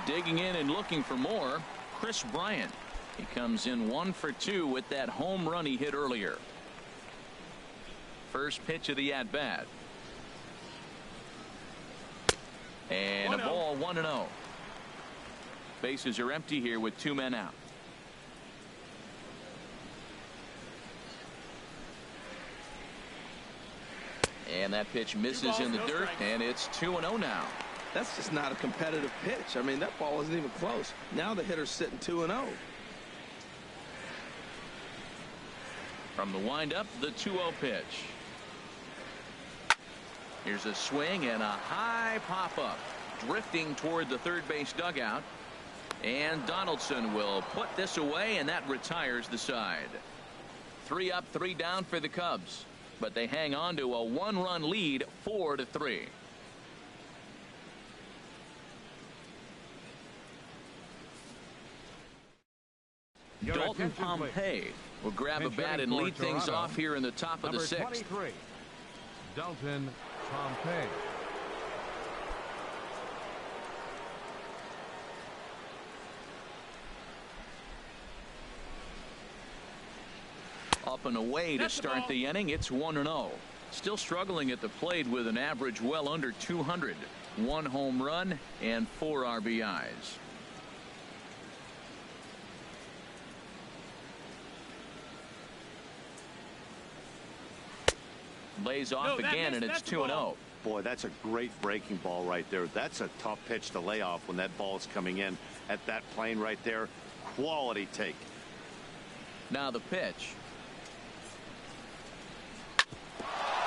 Digging in and looking for more, Chris Bryant. He comes in 1 for 2 with that home run he hit earlier. First pitch of the at-bat. And a ball, 1-0. Bases are empty here with 2 men out. And that pitch misses in the dirt, and it's 2-0 now. That's just not a competitive pitch. I mean, that ball wasn't even close. Now the hitter's sitting 2-0. From the windup, the 2-0 pitch. Here's a swing and a high pop-up. Drifting toward the third base dugout. And Donaldson will put this away, and that retires the side. 3 up, 3 down for the Cubs. But they hang on to a 1-run lead, 4-3. Dalton Pompey will grab a bat and lead things off here in the top of the 6th. 23, Dalton Pompey. Up and away to start the inning. It's 1-0. Still struggling at the plate with an average well under 200. 1 home run and 4 RBIs. Lays off again, and it's 2-0. Boy, that's a great breaking ball right there. That's a tough pitch to lay off when that ball is coming in at that plane right there. Quality take. Now the pitch.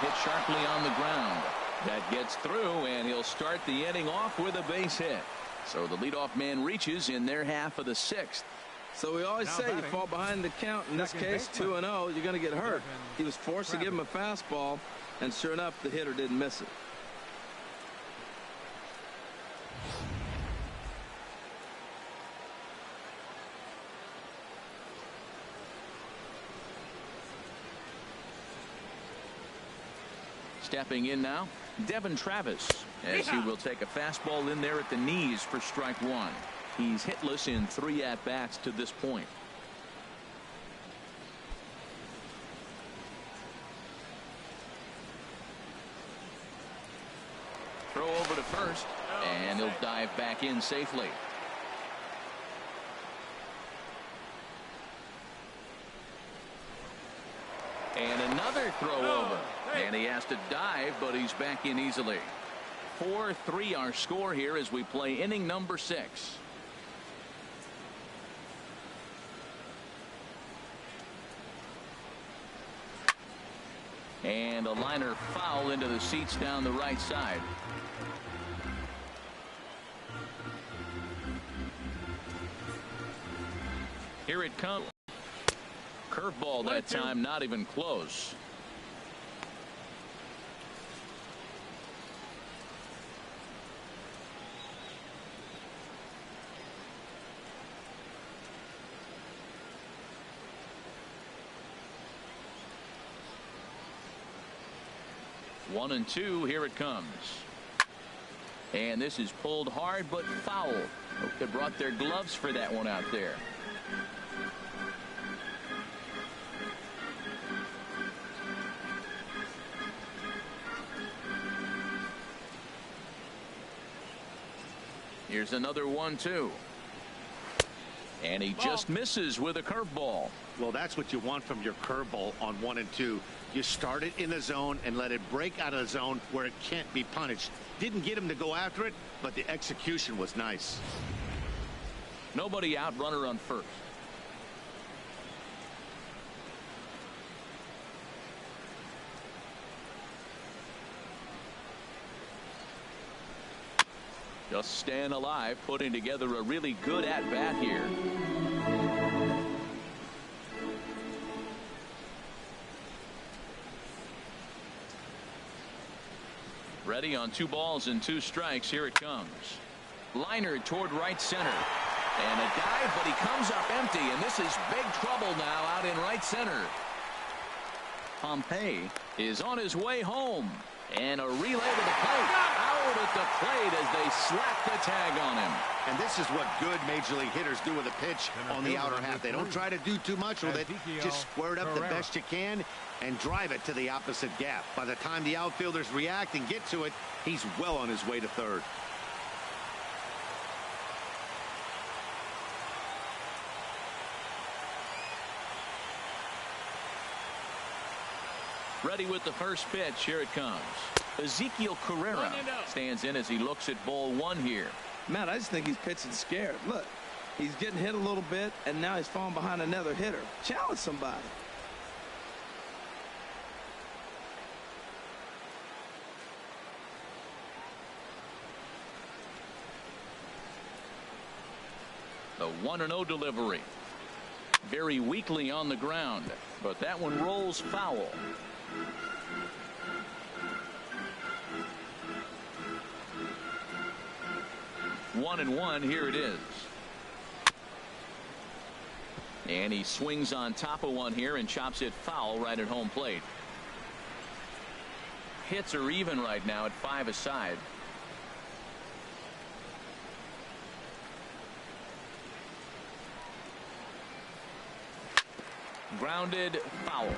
Hit sharply on the ground. That gets through, and he'll start the inning off with a base hit. So the leadoff man reaches in their half of the 6th. So we always say you fall behind the count. In this case, 2-0, you're going to get hurt. He was forced to give him a fastball, and sure enough, the hitter didn't miss it. Stepping in now, Devin Travis, as he will take a fastball in there at the knees for strike 1. He's hitless in 3 at-bats to this point. Throw over to first, and he'll dive back in safely. And another throw over. And he has to dive, but he's back in easily. 4-3 our score here as we play inning number 6. And a liner foul into the seats down the right side. Here it comes. Curveball that time, not even close. One and two, here it comes. And this is pulled hard but foul. They brought their gloves for that one out there. Here's another 1-2. And he just misses with a curveball. Well, that's what you want from your curveball on 1 and 2. You start it in the zone and let it break out of the zone where it can't be punished. Didn't get him to go after it, but the execution was nice. Nobody out, runner on first. Just staying alive, putting together a really good at-bat here. Ready on 2 balls and 2 strikes. Here it comes. Liner toward right center. And a dive, but he comes up empty, and this is big trouble now out in right center. Pompey is on his way home. And a relay to the plate. Out at the plate as they slap the tag on him. And this is what good major league hitters do with a pitch on the outer half. They don't try to do too much with it. Just square it up the best you can and drive it to the opposite gap. By the time the outfielders react and get to it, he's well on his way to third. Ready with the first pitch. Here it comes. Ezekiel Carrera stands in as he looks at ball 1 here. Matt, I just think he's pitching scared. Look, he's getting hit a little bit, and now he's falling behind another hitter. Challenge somebody. The 1-0 delivery. Very weakly on the ground, but that one rolls foul. 1-1. Here it is. And he swings on top of one here and chops it foul right at home plate. Hits are even right now at 5 aside. Grounded, foul.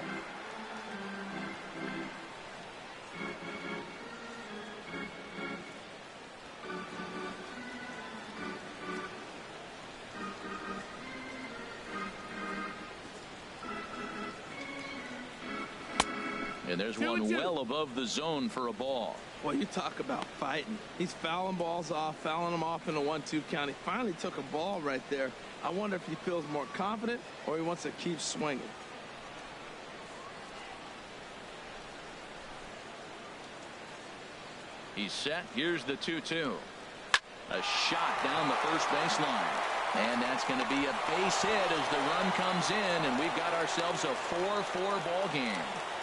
And there's one well above the zone for a ball. Well, you talk about fighting. He's fouling balls off, fouling them off in a 1-2 count. He finally took a ball right there. I wonder if he feels more confident or he wants to keep swinging. He's set. Here's the 2-2. A shot down the first baseline. And that's going to be a base hit as the run comes in, and we've got ourselves a 4-4 ball game.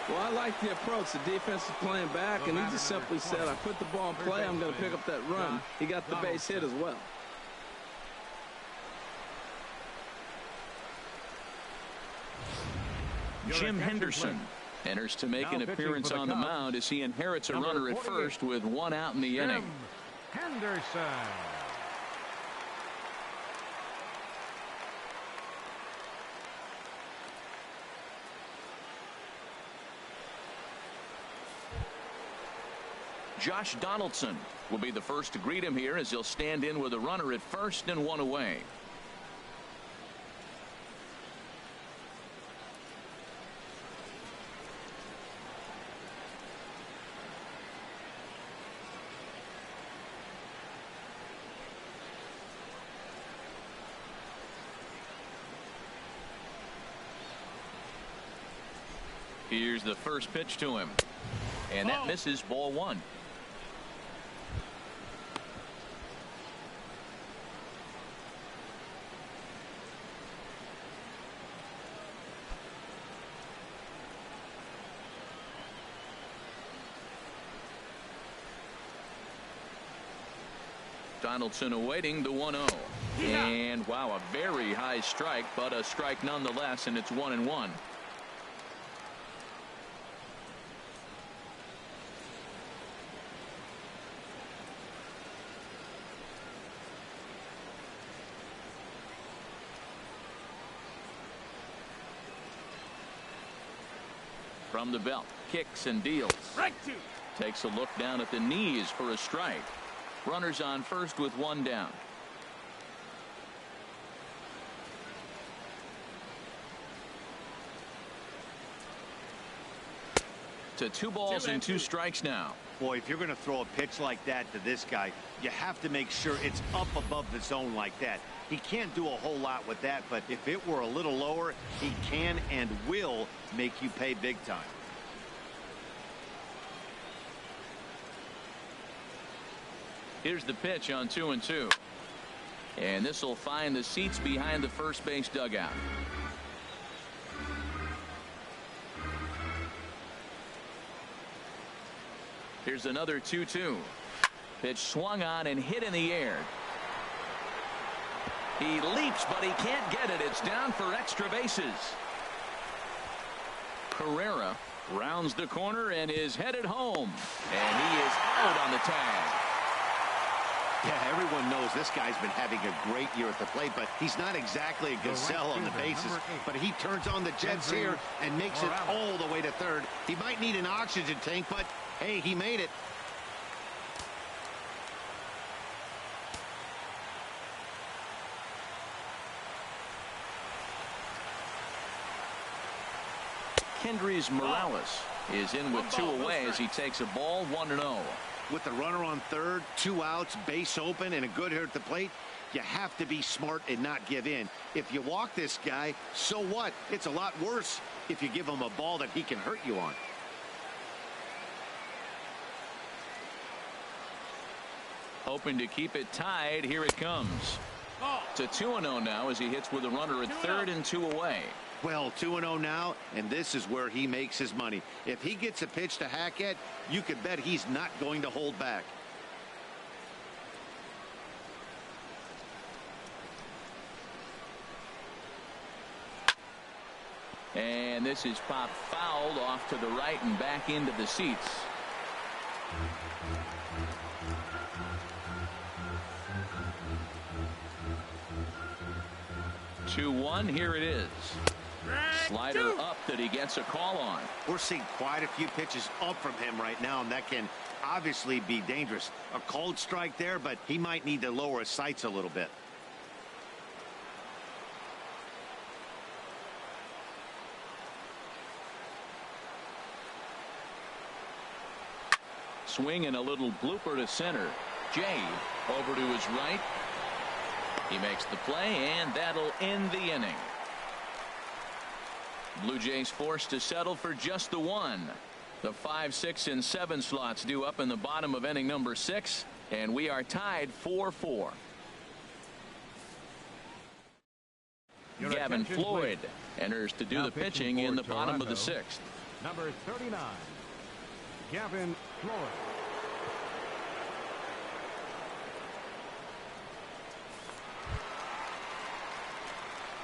Well, I like the approach. The defense is playing back, and he just simply said, I put the ball in play, I'm going to pick up that run. He got the base hit as well. Jim Henderson enters to make an appearance on the mound as he inherits a runner at first with 1 out in the inning. Henderson. Josh Donaldson will be the first to greet him here as he'll stand in with a runner at first and 1 away. Here's the first pitch to him, and that misses, ball 1. Donaldson awaiting the 1-0. And wow, a very high strike, but a strike nonetheless, and it's 1-1. From the belt, kicks and deals. Strike 2. Takes a look down at the knees for a strike. Runners on first with one down. To 2 balls and 2 strikes now. Boy, if you're going to throw a pitch like that to this guy, you have to make sure it's up above the zone like that. He can't do a whole lot with that, but if it were a little lower, he can and will make you pay big time. Here's the pitch on 2-2. And this will find the seats behind the first base dugout. Here's another 2-2. Pitch swung on and hit in the air. He leaps, but he can't get it. It's down for extra bases. Carrera rounds the corner and is headed home. And he is out on the tag. Yeah, everyone knows this guy's been having a great year at the plate, but he's not exactly a gazelle on the bases. But he turns on the jets here and makes it all the way to third. He might need an oxygen tank, but hey, he made it. Kendrys Morales is in with 2 away as he takes a ball, 1-0. With the runner on third, 2 outs, base open, and a good hitter at the plate, you have to be smart and not give in. If you walk this guy, so what? It's a lot worse if you give him a ball that he can hurt you on. Hoping to keep it tied. Here it comes. To 2-0 now as he hits with a runner at third and 2 away. Well, 2-0 now, and this is where he makes his money. If he gets a pitch to hack at, you could bet he's not going to hold back. And this is popped fouled off to the right and back into the seats. Two-one, here it is. Slider up that he gets a call on. We're seeing quite a few pitches up from him right now, and that can obviously be dangerous. A cold strike there, but he might need to lower his sights a little bit. Swing and a little blooper to center. Jay over to his right. He makes the play, and that'll end the inning. Blue Jays forced to settle for just the 1. The 5, 6, and 7 slots due up in the bottom of inning number 6, and we are tied 4-4. Gavin Floyd enters to do the pitching in the bottom of the 6th. Number 39, Gavin Floyd.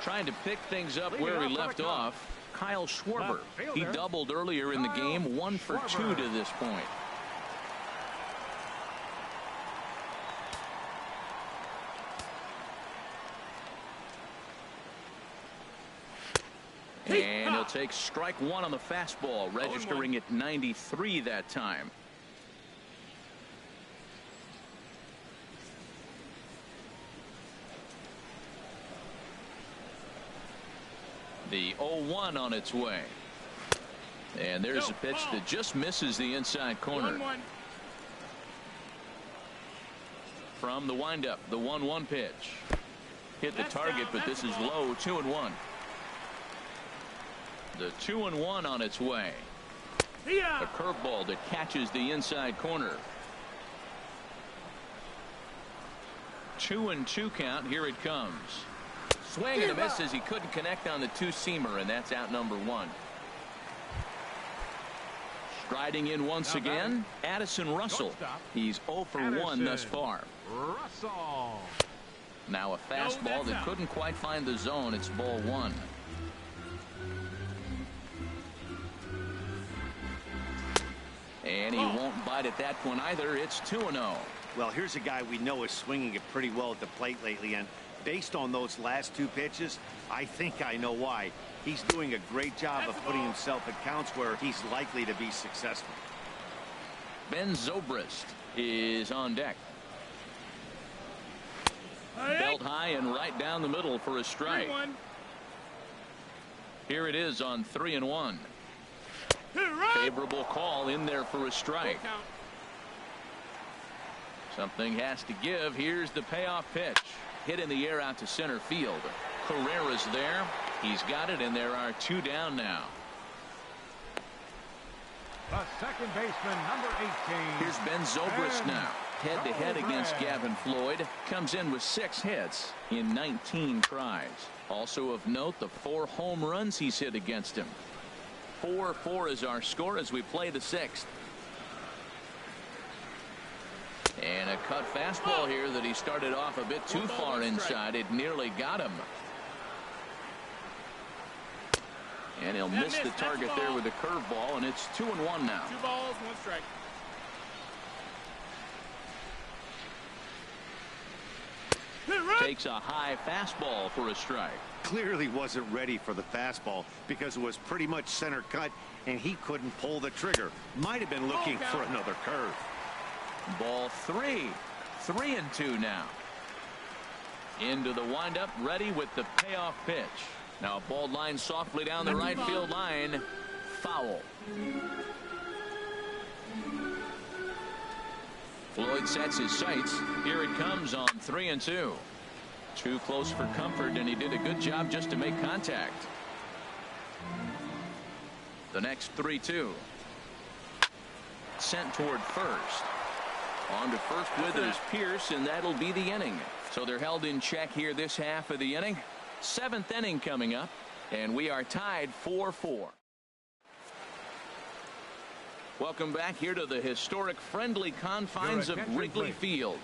Trying to pick things up where he left off. Kyle Schwarber. He doubled earlier in the game, 1 for 2 to this point. And he'll take strike 1 on the fastball, registering at 93 that time. The 0-1 on its way. And there's a pitch that just misses the inside corner. 1-1. From the windup, the 1-1 pitch. Hit the target, but this is low, 2-1. The 2-1 on its way. A curveball that catches the inside corner. 2-2 count. Here it comes. Swing and a miss as he couldn't connect on the 2-seamer, and that's out number 1. Striding in once again, Addison Russell. He's 0 for 1 thus far. Russell. Now a fastball that couldn't quite find the zone. It's ball one. And he won't bite at that one either. It's 2-0. Well, here's a guy we know is swinging it pretty well at the plate lately, and based on those last two pitches, I think I know why. He's doing a great job of putting himself at counts where he's likely to be successful. Ben Zobrist is on deck. Belt high and right down the middle for a strike. 3-1. Here it is on 3-1. Favorable call in there for a strike. Something has to give. Here's the payoff pitch. Hit in the air out to center field. Carrera's there. He's got it, and there are two down now. The second baseman, number 18. Here's Ben Zobrist now. Head-to-head against Gavin Floyd. Comes in with 6 hits in 19 tries. Also of note, the 4 home runs he's hit against him. 4-4 is our score as we play the 6th. And a cut fastball here that he started off a bit too far inside. It nearly got him. And he'll miss the target there with a curveball, and it's 2-1 now. 2 balls, 1 strike. Takes a high fastball for a strike. Clearly wasn't ready for the fastball because it was pretty much center cut, and he couldn't pull the trigger. Might have been looking for another curve. Ball 3. 3-2 now. Into the windup, ready with the payoff pitch. Now a ball line softly down the right field line. Foul. Floyd sets his sights. Here it comes on 3-2. Too close for comfort, and he did a good job just to make contact. The next 3-2. Sent toward first. On to first with is Pierce, and that'll be the inning. So they're held in check here this half of the inning. 7th inning coming up, and we are tied 4-4. Welcome back here to the historic friendly confines of Wrigley Field.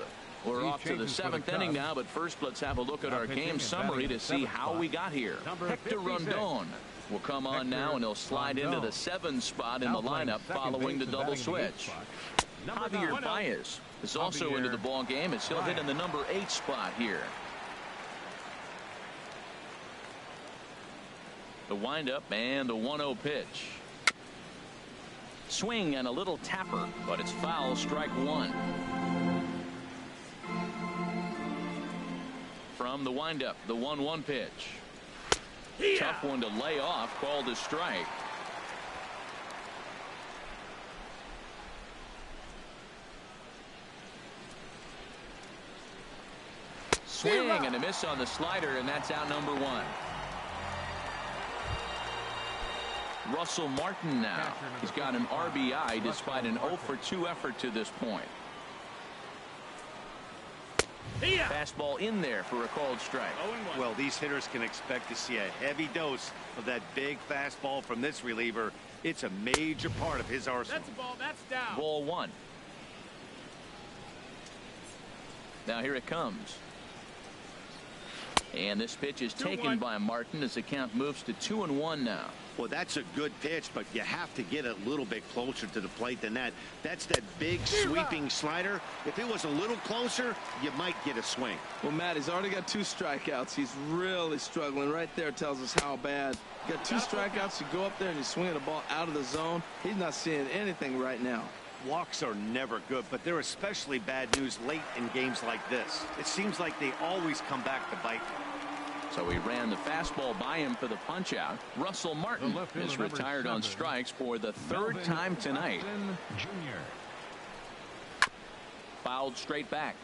We're off to the 7th inning now, but first let's have a look at our game summary to see how we got here. Hector Rondon will come on now, and he'll slide into the 7th spot in the lineup following the double switch. Javier Baez is also into the ball game as he'll hit in the number 8 spot here. The windup and the 1-0 pitch. Swing and a little tapper, but it's foul, strike 1. From the windup, the 1-1 pitch. Tough one to lay off, called a strike. Swing and a miss on the slider, and that's out number 1. Russell Martin now. He's got an RBI despite an 0-for-2 effort to this point. Fastball in there for a called strike. Well, these hitters can expect to see a heavy dose of that big fastball from this reliever. It's a major part of his arsenal. That's a ball. That's down. Ball 1. Now here it comes. And this pitch is taken by Martin as the count moves to 2-1 now. Well, that's a good pitch, but you have to get a little bit closer to the plate than that. That's that big sweeping slider. If it was a little closer, you might get a swing. Well, Matt, he's already got 2 strikeouts. He's really struggling. Right there tells us how bad. You got 2 strikeouts. You go up there and you swing the ball out of the zone. He's not seeing anything right now. Walks are never good, but they're especially bad news late in games like this. It seems like they always come back to bite them. So he ran the fastball by him for the punch out. Russell Martin is retired on strikes for the 3rd time tonight. Fouled straight back.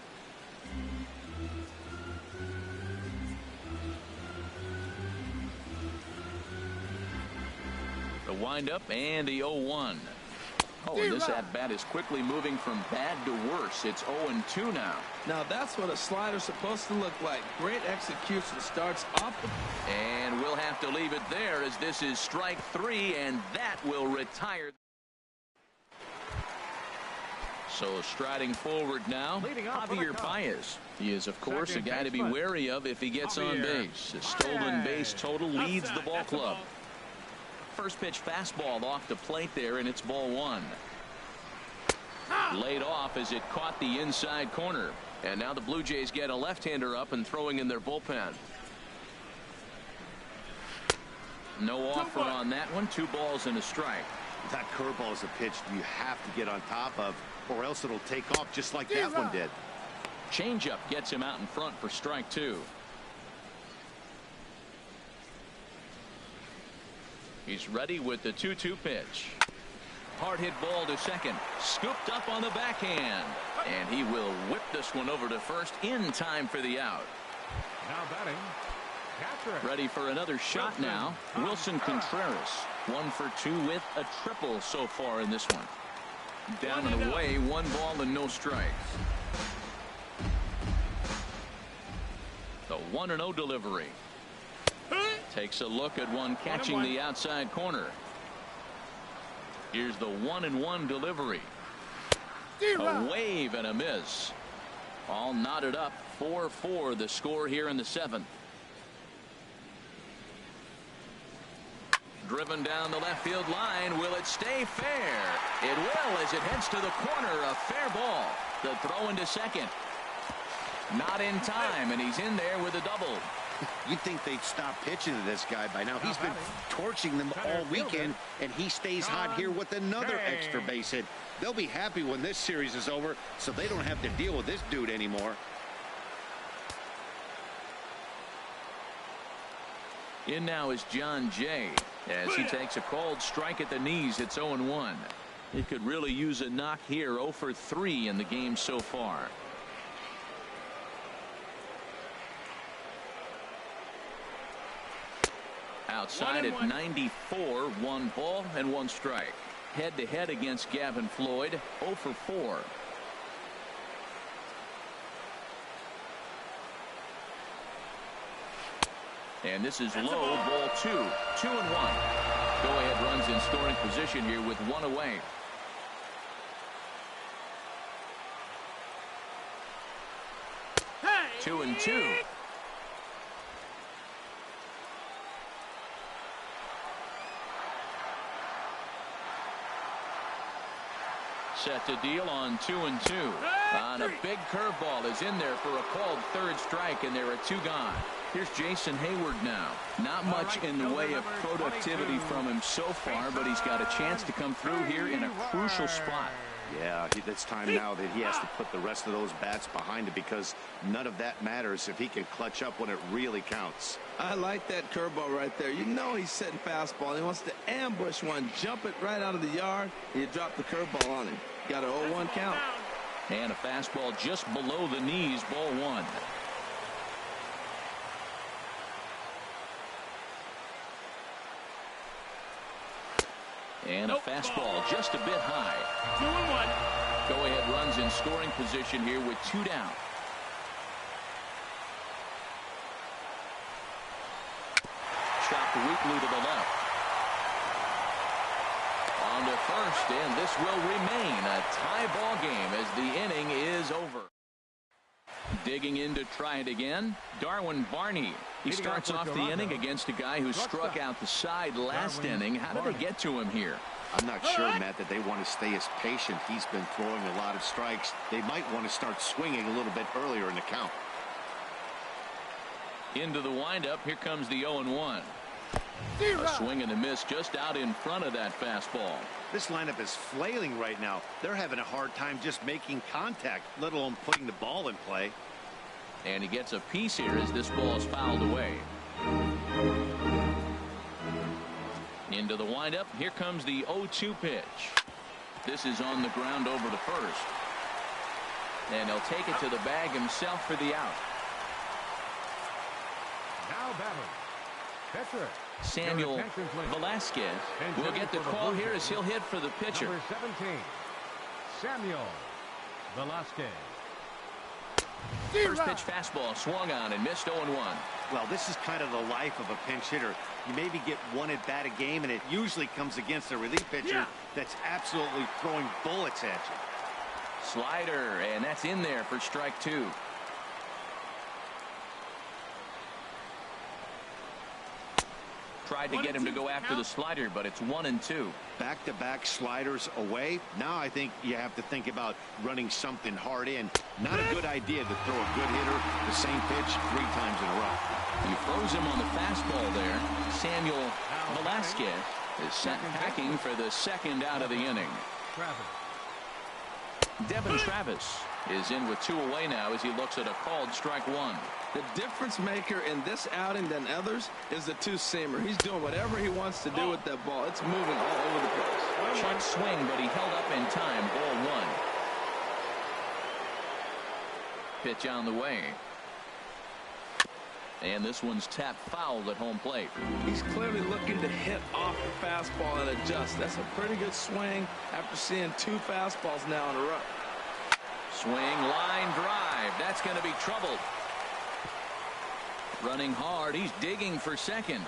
The windup and the 0-1. Oh, and this at-bat is quickly moving from bad to worse. It's 0-2 now. Now that's what a slider's supposed to look like. Great execution. Starts off the... And we'll have to leave it there as this is strike 3, and that will retire. So striding forward now, Javier Baez. He is, of course, a guy to be wary of if he gets on base. A stolen base total leads the ball club. First pitch fastball off the plate there, and it's ball one. Laid off as it caught the inside corner. And now the Blue Jays get a left-hander up and throwing in their bullpen. No offer on that one. 2 balls and a strike. That curveball is a pitch you have to get on top of, or else it'll take off just like that one did. Changeup gets him out in front for strike 2. He's ready with the 2-2 pitch. Hard hit ball to second. Scooped up on the backhand. And he will whip this one over to first in time for the out. Now batting. Catcher. Ready for another shot now. Wilson Contreras. 1 for 2 with a triple so far in this one. Down and away. 1 ball and no strikes. The 1-0 delivery. Takes a look at one catching the outside corner. Here's the 1-1 delivery. A wave and a miss. All knotted up. 4-4 the score here in the 7th. Driven down the left field line. Will it stay fair? It will as it heads to the corner. A fair ball. The throw into second. Not in time, and he's in there with a double. You'd think they'd stop pitching to this guy by now. He's been torching them all weekend, and he stays hot here with another extra base hit. They'll be happy when this series is over, so they don't have to deal with this dude anymore. In now is John Jay as he takes a called strike at the knees. It's 0-1. He could really use a knock here. 0 for 3 in the game so far. Outside at 94, 1 ball and 1 strike. Head to head against Gavin Floyd. 0 for 4. And this is low, ball 2. 2-1. Go ahead runs in scoring position here with 1 away. Hey. 2-2. Set to deal on 2-2. On a big curveball is in there for a called 3rd strike, and there are 2 gone. Here's Jason Hayward now. Not much in the way of productivity from him so far, but he's got a chance to come through here in a crucial spot. Yeah, it's time now that he has to put the rest of those bats behind him, because none of that matters if he can clutch up when it really counts. I like that curveball right there. You know he's setting fastball. He wants to ambush one, jump it right out of the yard, and you drop the curveball on him. Got an 0-1 count. And a fastball just below the knees, ball 1. And a fastball just a bit high. 2-1. Go ahead runs in scoring position here with 2 down. Chopped weakly to the left. On to first, and this will remain a tie ball game as the inning is over. Digging in to try it again, Darwin Barney. He starts off the inning against a guy who struck out the side last inning. How did they get to him here? I'm not sure, Matt, that they want to stay as patient. He's been throwing a lot of strikes. They might want to start swinging a little bit earlier in the count. Into the windup. Here comes the 0-1. A swing and a miss just out in front of that fastball. This lineup is flailing right now. They're having a hard time just making contact, let alone putting the ball in play. And he gets a piece here as this ball is fouled away. Into the windup. Here comes the 0-2 pitch. This is on the ground over to first. And he'll take it to the bag himself for the out. Now batting. Pitcher. Samuel Velasquez will get the call here as he'll hit for the pitcher. Number 17, Samuel Velasquez. First pitch fastball swung on and missed 0-1. Well, this is kind of the life of a pinch hitter. You maybe get 1 at bat a game, and it usually comes against a relief pitcher that's absolutely throwing bullets at you. Slider, and that's in there for strike 2. Tried to get him to go after the slider, but it's 1-2. Back-to-back sliders away. Now I think you have to think about running something hard in. Not a good idea to throw a good hitter the same pitch 3 times in a row. He froze him on the fastball there. Samuel Velasquez is set packing for the second out of the inning. Devin Travis is in with 2 away now as he looks at a called strike 1. The difference maker in this outing than others is the 2-seamer. He's doing whatever he wants to do with that ball. It's moving all over the place. Check swing, but he held up in time. Ball 1. Pitch on the way. And this one's tapped foul at home plate. He's clearly looking to hit off the fastball and adjust. That's a pretty good swing after seeing 2 fastballs now in a row. Swing, line drive. That's going to be trouble. Running hard. He's digging for second.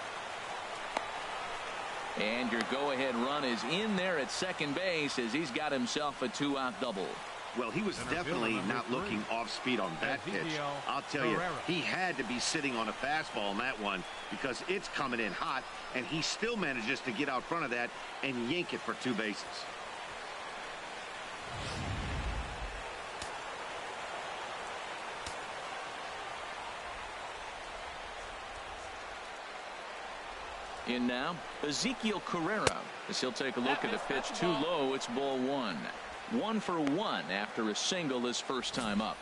And your go-ahead run is in there at second base as he's got himself a 2-out double. Well, he was definitely not looking off speed on that pitch. I'll tell you, he had to be sitting on a fastball on that one because it's coming in hot, and he still manages to get out front of that and yank it for 2 bases. In now, Ezekiel Carrera, as he'll take a look at the pitch too low. It's ball 1. 1 for 1 after a single his first time up.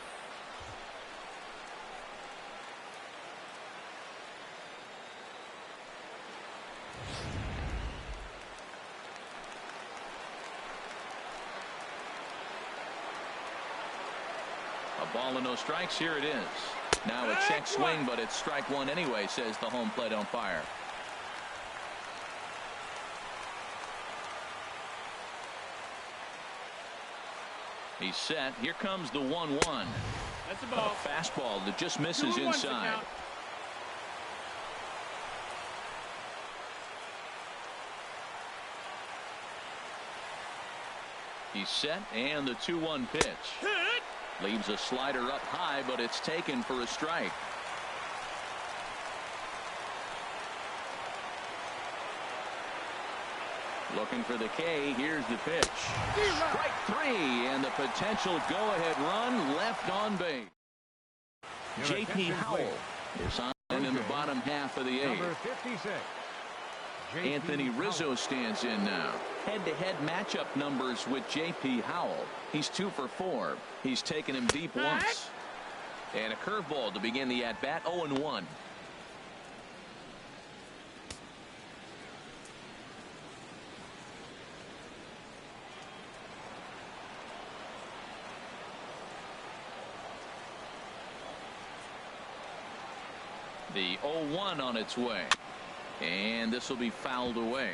A ball and no strikes. Here it is. Now a check swing, but it's strike 1 anyway, says the home plate umpire. He's set. Here comes the 1-1. That's a ball. A fastball that just misses inside. He's set, and the 2-1 pitch. Leaves a slider up high, but it's taken for a strike. Looking for the K. Here's the pitch. Strike 3, and the potential go-ahead run left on base. J.P. Howell is on in the bottom half of the 8th. Anthony Rizzo stands in now. Head-to-head matchup numbers with J.P. Howell. He's 2 for 4. He's taken him deep once. And a curveball to begin the at-bat. 0-1. The 0-1 on its way. And this will be fouled away.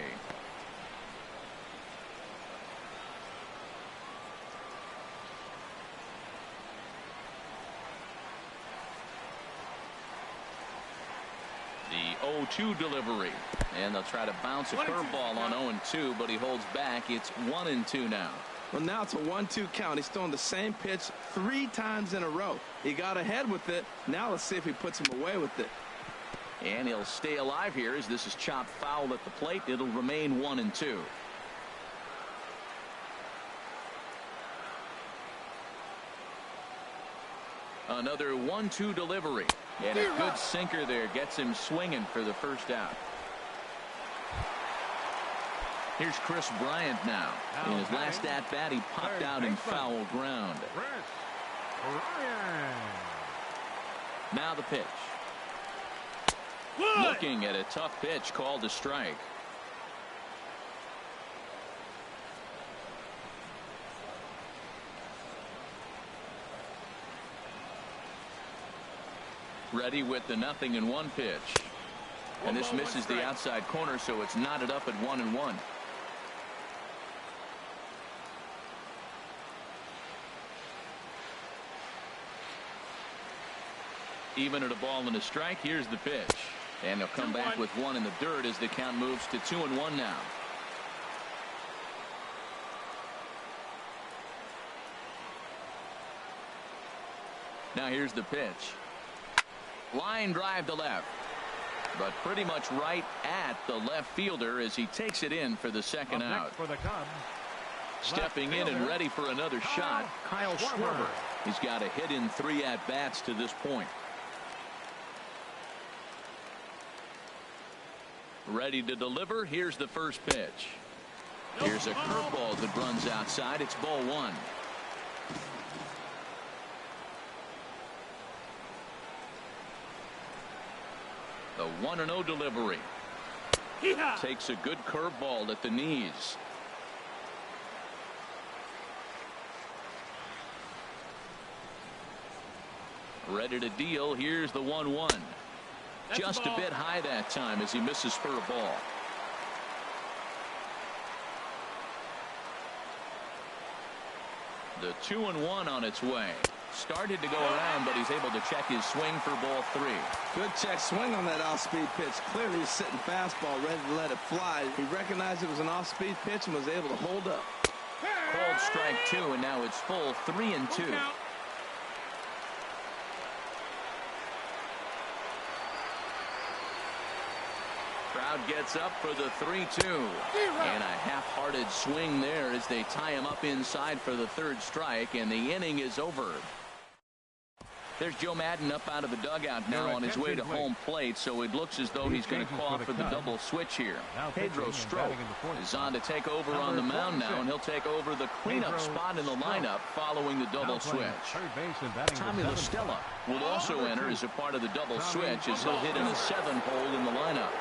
The 0-2 delivery. And they'll try to bounce a curveball on 0-2, but he holds back. It's 1-2 now. Well, now it's a 1-2 count. He's throwing the same pitch 3 times in a row. He got ahead with it. Now let's see if he puts him away with it. And he'll stay alive here as this is chopped foul at the plate. It'll remain 1-2. Another 1-2 delivery. And a good sinker there gets him swinging for the first out. Here's Chris Bryant now. In his last at-bat, he popped out in foul ground. Now the pitch. Looking at a tough pitch called a strike. Ready with the 0-1 pitch. And this misses the outside corner, so it's knotted up at 1-1. Even at a ball and a strike. Here's the pitch. And they'll come back with 1 in the dirt as the count moves to 2-1 now. Now here's the pitch. Line drive to left, but pretty much right at the left fielder as he takes it in for the second out. For the Cubs, stepping in and ready for another shot, Kyle Schwarber. He's got a hit in 3 at-bats to this point. Ready to deliver. Here's the first pitch. Here's a curveball that runs outside. It's ball 1. The 1-0 delivery. Takes a good curveball at the knees. Ready to deal. Here's the 1-1. Just a bit high that time as he misses for a ball. The 2-1 on its way. Started to go around, but he's able to check his swing for ball 3. Good check swing on that off-speed pitch. Clearly he's sitting fastball, ready to let it fly. He recognized it was an off-speed pitch and was able to hold up. Called strike 2, and now it's full 3-2. Crowd gets up for the 3-2. And a half-hearted swing there as they tie him up inside for the 3rd strike, and the inning is over. There's Joe Madden up out of the dugout now on his way to home plate, so it looks as though he's going to call for the double switch here. Pedro Strop is on to take over on the mound now, and he'll take over the cleanup spot in the lineup following the double switch. Tommy La Stella will also enter as a part of the double switch as he'll hit in a 7th hole in the lineup.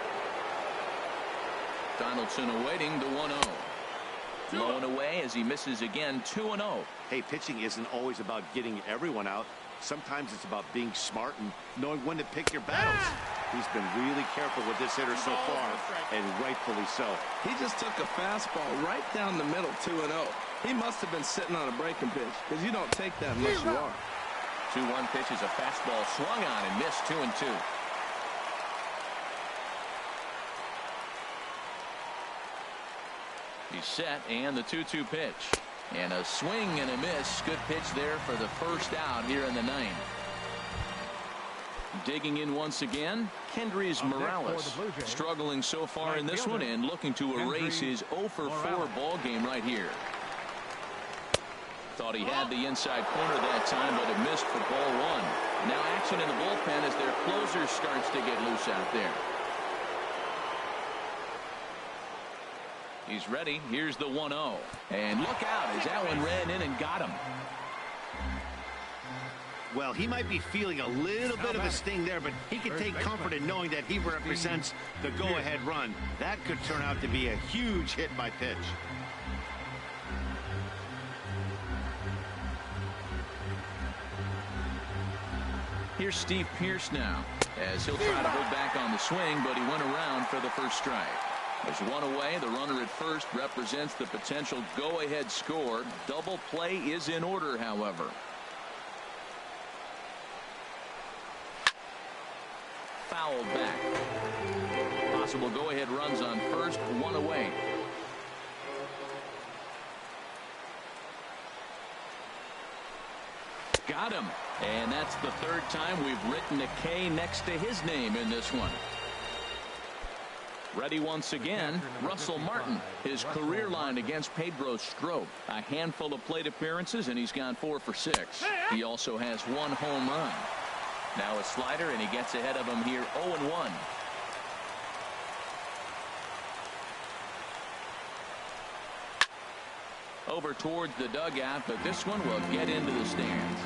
Donaldson awaiting the 1-0. Low and away as he misses again. 2-0. Hey, pitching isn't always about getting everyone out. Sometimes it's about being smart and knowing when to pick your battles. He's been really careful with this hitter so far, and rightfully so. He just took a fastball right down the middle, 2-0. He must have been sitting on a breaking pitch, because you don't take that unless you are. 2-1 pitch is a fastball swung on and missed. 2-2. He's set, and the 2-2 pitch. And a swing and a miss. Good pitch there for the first out here in the 9th. Digging in once again, Kendrys Morales. Struggling so far in this one and looking to erase his 0-for-4 ball game right here. Thought he had the inside corner that time, but it missed for ball 1. Now action in the bullpen as their closer starts to get loose out there. He's ready. Here's the 1-0. And look out as that one ran in and got him. Well, he might be feeling a little bit of a sting there, but he can take comfort in knowing that he represents the go-ahead run. That could turn out to be a huge hit by pitch. Here's Steve Pearce now as he'll try to hold back on the swing, but he went around for the first strike. There's one away. The runner at first represents the potential go-ahead score. Double play is in order, however. Fouled back. Possible go-ahead runs on first. One away. Got him. And that's the 3rd time we've written a K next to his name in this one. Ready once again, Russell Martin. His career line against Pedro Strop. A handful of plate appearances, and he's gone 4 for 6. He also has 1 home run. Now a slider, and he gets ahead of him here 0-1. Over towards the dugout, but this one will get into the stands.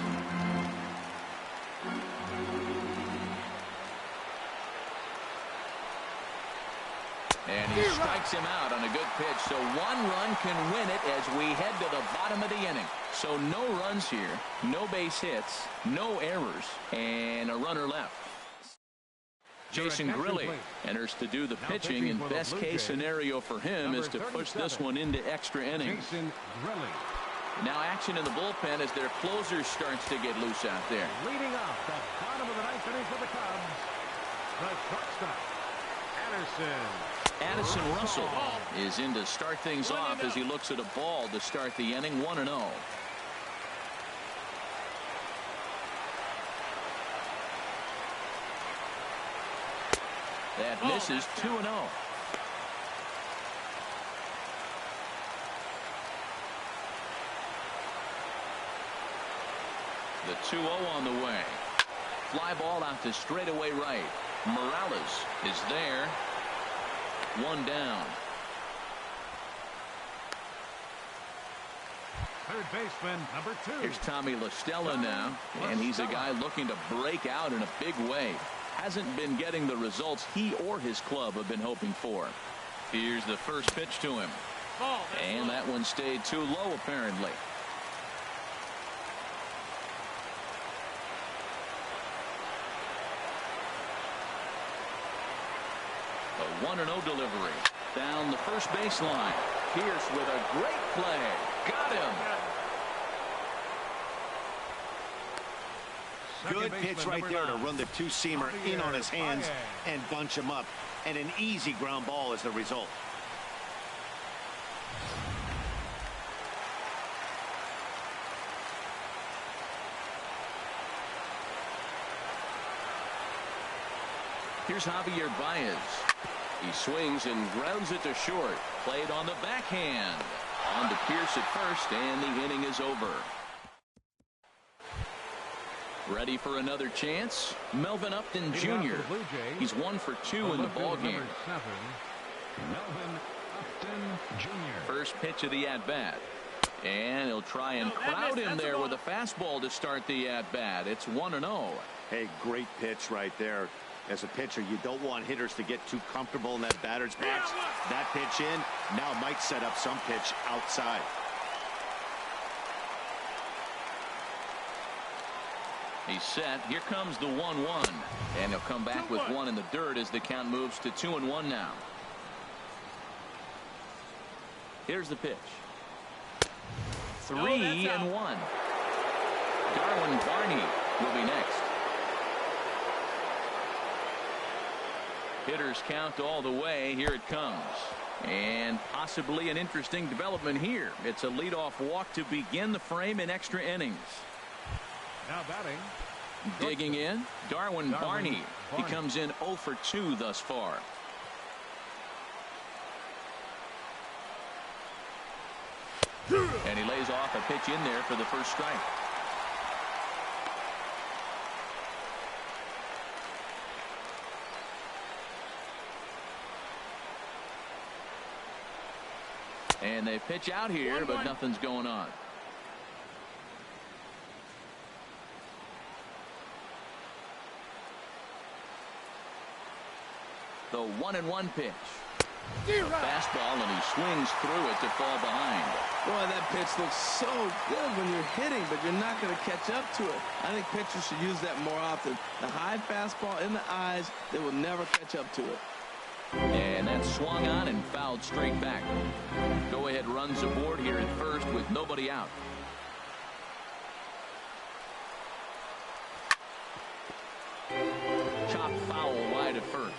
And he strikes him out on a good pitch, so 1 run can win it as we head to the bottom of the inning. So no runs here, no base hits, no errors, and a runner left. Jason Grilli enters to do the pitching, and best case scenario for him is to push this one into extra innings. Now action in the bullpen as their closer starts to get loose out there. Leading off the bottom of the 9th inning for the Cubs, the shortstop, Addison Russell is in to start things off as he looks at a ball to start the inning. 1-0. That misses 2-0. The 2-0 on the way. Fly ball out to straightaway right. Morales is there. One down. Third baseman, number 2. Here's Tommy La Stella now, and he's a guy looking to break out in a big way. Hasn't been getting the results he or his club have been hoping for. Here's the first pitch to him. And that one stayed too low, apparently. A 1-0 delivery. Down the first baseline. Pierce with a great play. Got him. Good pitch right there to run the two-seamer in on his hands and bunch him up. And an easy ground ball as the result. Here's Javier Baez. He swings and grounds it to short. Played on the backhand. On to Pierce at first, and the inning is over. Ready for another chance? Melvin Upton Jr. He's 1 for 2 in the ballgame. Melvin Upton Jr. First pitch of the at-bat. And he'll try and crowd him there with a fastball to start the at-bat. It's 1-0. Hey, great pitch right there. As a pitcher, you don't want hitters to get too comfortable in that batter's box. That pitch in now might set up some pitch outside. He's set. Here comes the 1-1. And he'll come back with one in the dirt as the count moves to 2-1 now. Here's the pitch. 3-1. Darwin Barney will be next. Hitters count all the way. Here it comes. And possibly an interesting development here. It's a leadoff walk to begin the frame in extra innings. Now batting. Digging in, Darwin Barney. He comes in 0 for 2 thus far. And he lays off a pitch in there for the first strike. And they pitch out here, but nothing's going on. The 1-1 pitch. Fastball, and he swings through it to fall behind. Boy, that pitch looks so good when you're hitting, but you're not going to catch up to it. I think pitchers should use that more often. The high fastball in the eyes, they will never catch up to it. And that's swung on and fouled straight back. Go-ahead runs aboard here at first with nobody out. Chop foul wide at first.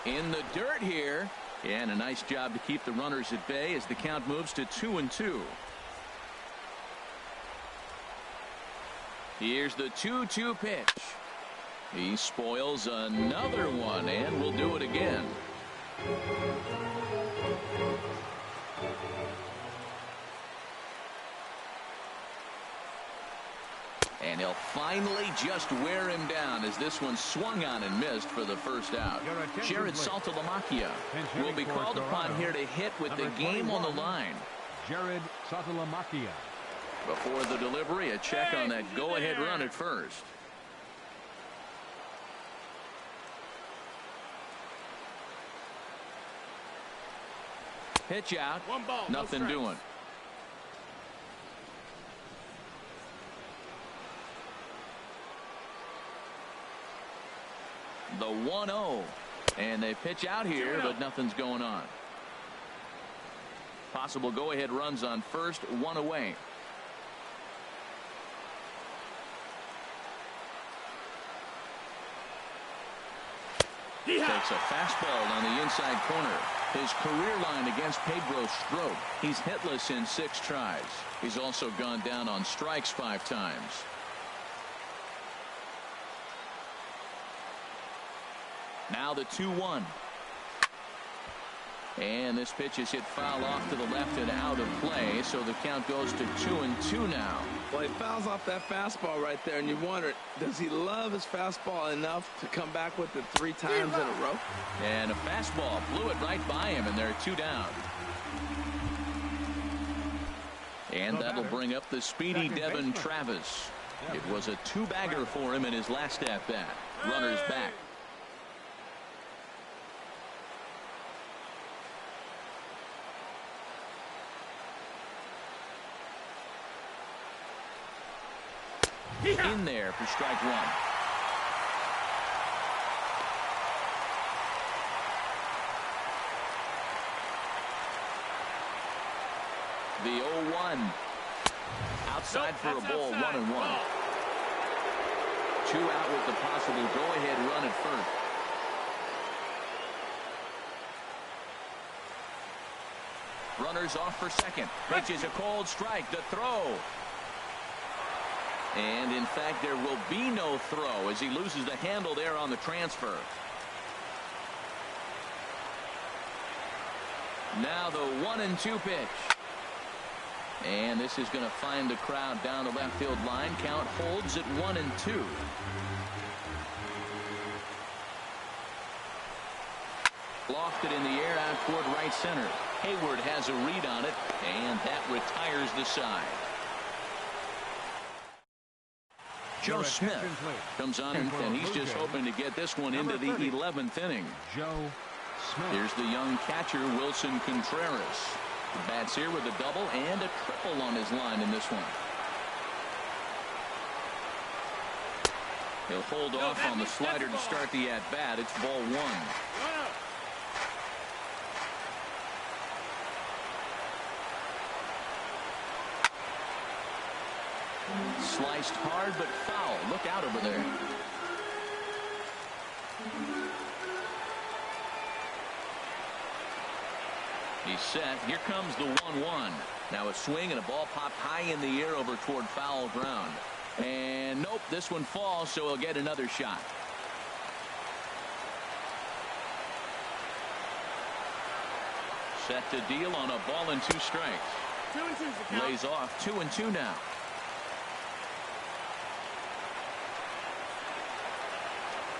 In the dirt here. And a nice job to keep the runners at bay as the count moves to 2-2. Here's the 2-2 pitch. He spoils another one, and will do it again. And he'll finally just wear him down as this one swung on and missed for the first out. Jared Saltalamacchia will be called upon here to hit with the game on the line. Jared Saltalamacchia. Before the delivery, a check on that go-ahead run at first. Pitch out. Nothing doing. The 1-0. And they pitch out here, but nothing's going on. Possible go-ahead runs on first, one away. Takes a fastball on the inside corner. His career line against Pedro Strop. He's hitless in 6 tries. He's also gone down on strikes 5 times. Now the 2-1. And this pitch is hit foul off to the left and out of play, so the count goes to 2-2 now. Well, he fouls off that fastball right there, and you wonder, does he love his fastball enough to come back with it 3 times in a row? And a fastball blew it right by him, and there are 2 down. And that'll bring up the speedy Devin Travis. It was a 2-bagger for him in his last at-bat. Runners back. In there for strike 1. The 0-1. Outside for a ball, 1-1. 2 out with the possible go-ahead run at first. Runners off for second. Pitch is a cold strike. The throw. And in fact, there will be no throw as he loses the handle there on the transfer. Now the 1-2 pitch. And this is going to find the crowd down the left field line. Count holds at 1-2. Lofted in the air out toward right center. Hayward has a read on it, and that retires the side. Joe Smith comes on, and he's just hoping to get this one into the 11th inning. Joe Smith. Here's the young catcher, Wilson Contreras. The bats here with a double and a triple on his line in this one. He'll hold off on the slider to start the at-bat. It's ball 1. Sliced hard but foul. Look out over there. He's set. Here comes the 1-1. Now a swing and a ball popped high in the air over toward foul ground. And nope, this one falls, so he'll get another shot. Set to deal on a ball and 2 strikes. 2-2. Lays off. 2-2 now.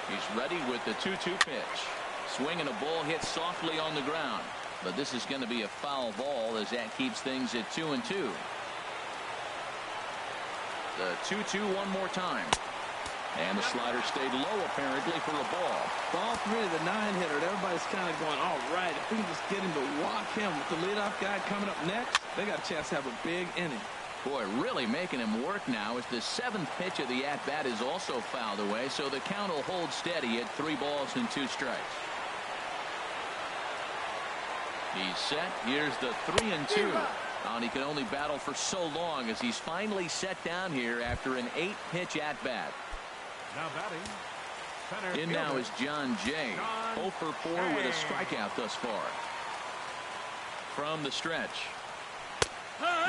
He's ready with the 2-2 pitch. Swing and a ball hit softly on the ground. But this is going to be a foul ball as that keeps things at 2-2. The 2-2 one more time. And the slider stayed low apparently for a ball. Ball 3 of the 9-hitter. Everybody's kind of going, all right, if we can just get him to walk him with the leadoff guy coming up next, they got a chance to have a big inning. Boy, really making him work now as the 7th pitch of the at-bat is also fouled away, so the count will hold steady at 3 balls and 2 strikes. He's set. Here's the 3-2. And he can only battle for so long as he's finally set down here after an 8-pitch at-bat. Now batting. Center In now is John Jay. 0 for 4 with a strikeout thus far. From the stretch.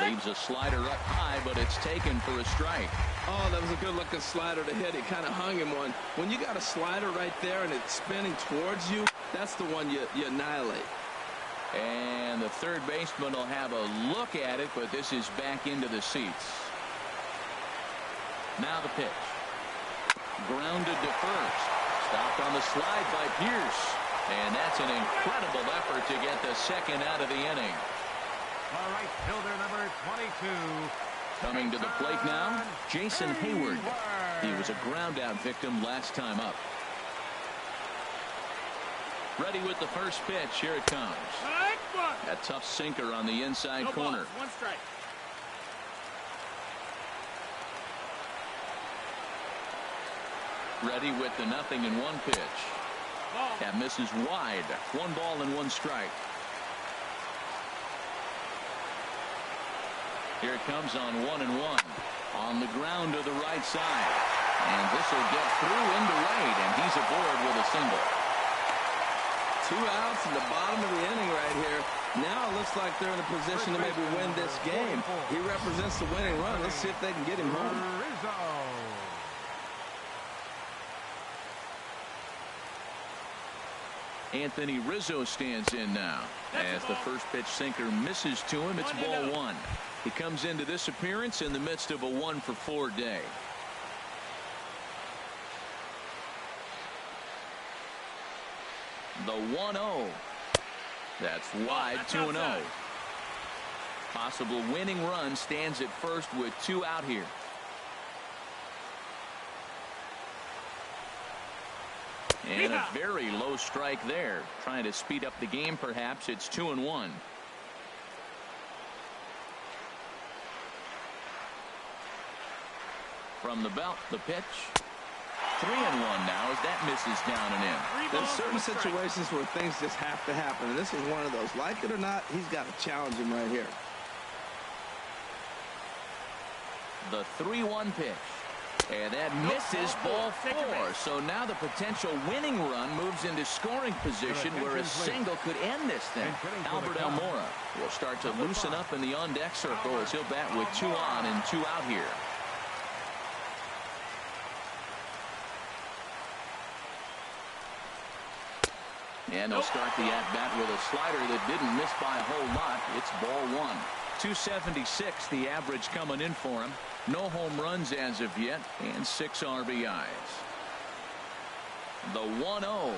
Leaves a slider up high, but it's taken for a strike. Oh, that was a good-looking slider to hit. He kind of hung him one. When you got a slider right there and it's spinning towards you, that's the one you annihilate. And the third baseman will have a look at it, but this is back into the seats. Now the pitch. Grounded to first. Stopped on the slide by Pierce. And that's an incredible effort to get the second out of the inning. All right, fielder number 22. Coming to the plate now, Jason Hayward. He was a ground-out victim last time up. Ready with the first pitch. Here it comes. A tough sinker on the inside corner. 1 strike. Ready with the 0-1 pitch. That misses wide. 1 ball and 1 strike. Here it comes on 1-1. On the ground to the right side. And this will get through into right, and he's aboard with a single. 2 outs in the bottom of the inning right here. Now it looks like they're in a position to maybe win this game. He represents the winning run. Let's see if they can get him home. Anthony Rizzo stands in now. As the first pitch sinker misses to him, it's ball 1. He comes into this appearance in the midst of a 1-for-4 day. The 1-0. That's wide, 2-0. Possible winning run stands at first with 2 out here. And a very low strike there. Trying to speed up the game, perhaps. It's 2-1. From the belt, the pitch. 3-1 now as that misses down and in. There's certain situations where things just have to happen, and this is one of those. Like it or not, he's got to challenge him right here. The 3-1 pitch. And that misses ball 4. So now the potential winning run moves into scoring position where a single could end this thing. Albert Almora will start to loosen up in the on-deck circle as he'll bat with 2 on and 2 out here. And they'll start the at-bat with a slider that didn't miss by a whole lot. It's ball 1. 276 the average coming in for him. No home runs as of yet, and 6 RBIs. The 1-0.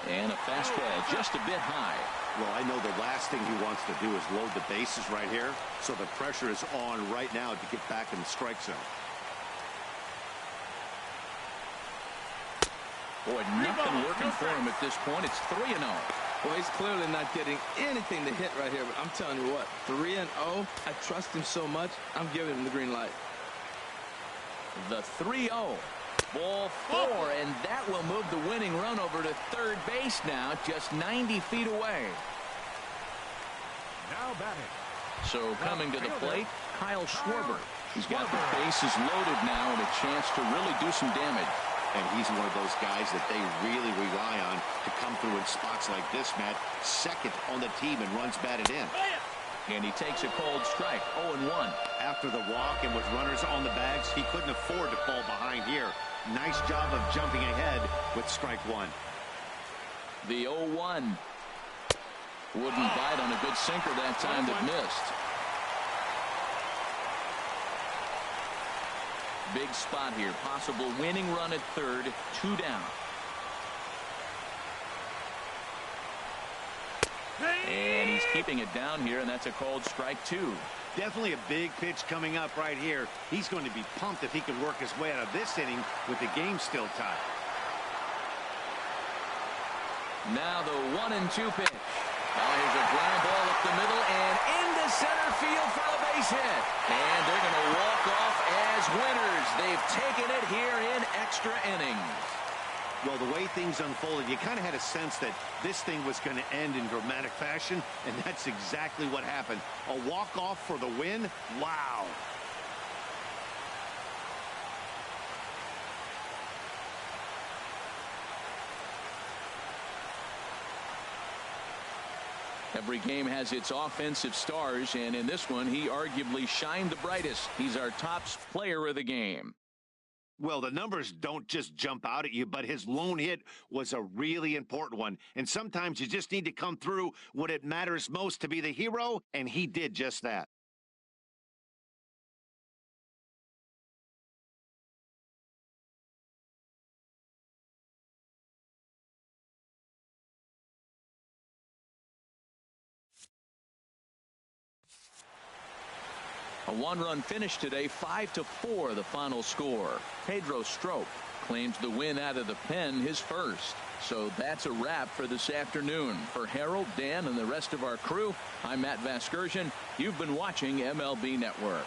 And a fastball just a bit high. Well, I know the last thing he wants to do is load the bases right here, so the pressure is on right now to get back in the strike zone. Boy, nothing working for him at this point. It's 3-0. Well, he's clearly not getting anything to hit right here, but I'm telling you what, 3-0, I trust him so much, I'm giving him the green light. The 3-0. Ball 4, and that will move the winning run over to third base now, just 90 feet away. Now batting. So coming to the plate, Kyle Schwarber. He's got the bases loaded now and a chance to really do some damage. And he's one of those guys that they really rely on to come through in spots like this, Matt. Second on the team and runs batted in. And he takes a cold strike, 0-1. After the walk and with runners on the bags, he couldn't afford to fall behind here. Nice job of jumping ahead with strike 1. The 0-1. Wouldn't bite on a good sinker that time that missed. Big spot here. Possible winning run at third. 2 down. And he's keeping it down here, and that's a called strike 2. Definitely a big pitch coming up right here. He's going to be pumped if he can work his way out of this inning with the game still tied. Now the 1-2 pitch. Now here's a ground ball up the middle and into center field for a base hit. And they're going to walk off as winners. They've taken it here in extra innings. Well, the way things unfolded, you kind of had a sense that this thing was going to end in dramatic fashion, and that's exactly what happened. A walk-off for the win? Wow. Every game has its offensive stars, and in this one, he arguably shined the brightest. He's our top player of the game. Well, the numbers don't just jump out at you, but his lone hit was a really important one. And sometimes you just need to come through when it matters most to be the hero, and he did just that. A 1-run finish today, 5-4 the final score. Pedro Strop claims the win out of the pen, his first. So that's a wrap for this afternoon. For Harold, Dan, and the rest of our crew, I'm Matt Vasgersian. You've been watching MLB Network.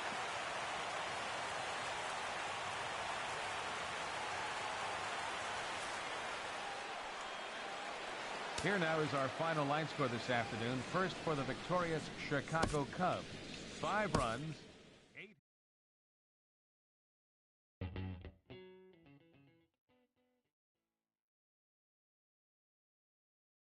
Here now is our final line score this afternoon. First for the victorious Chicago Cubs. 5 runs,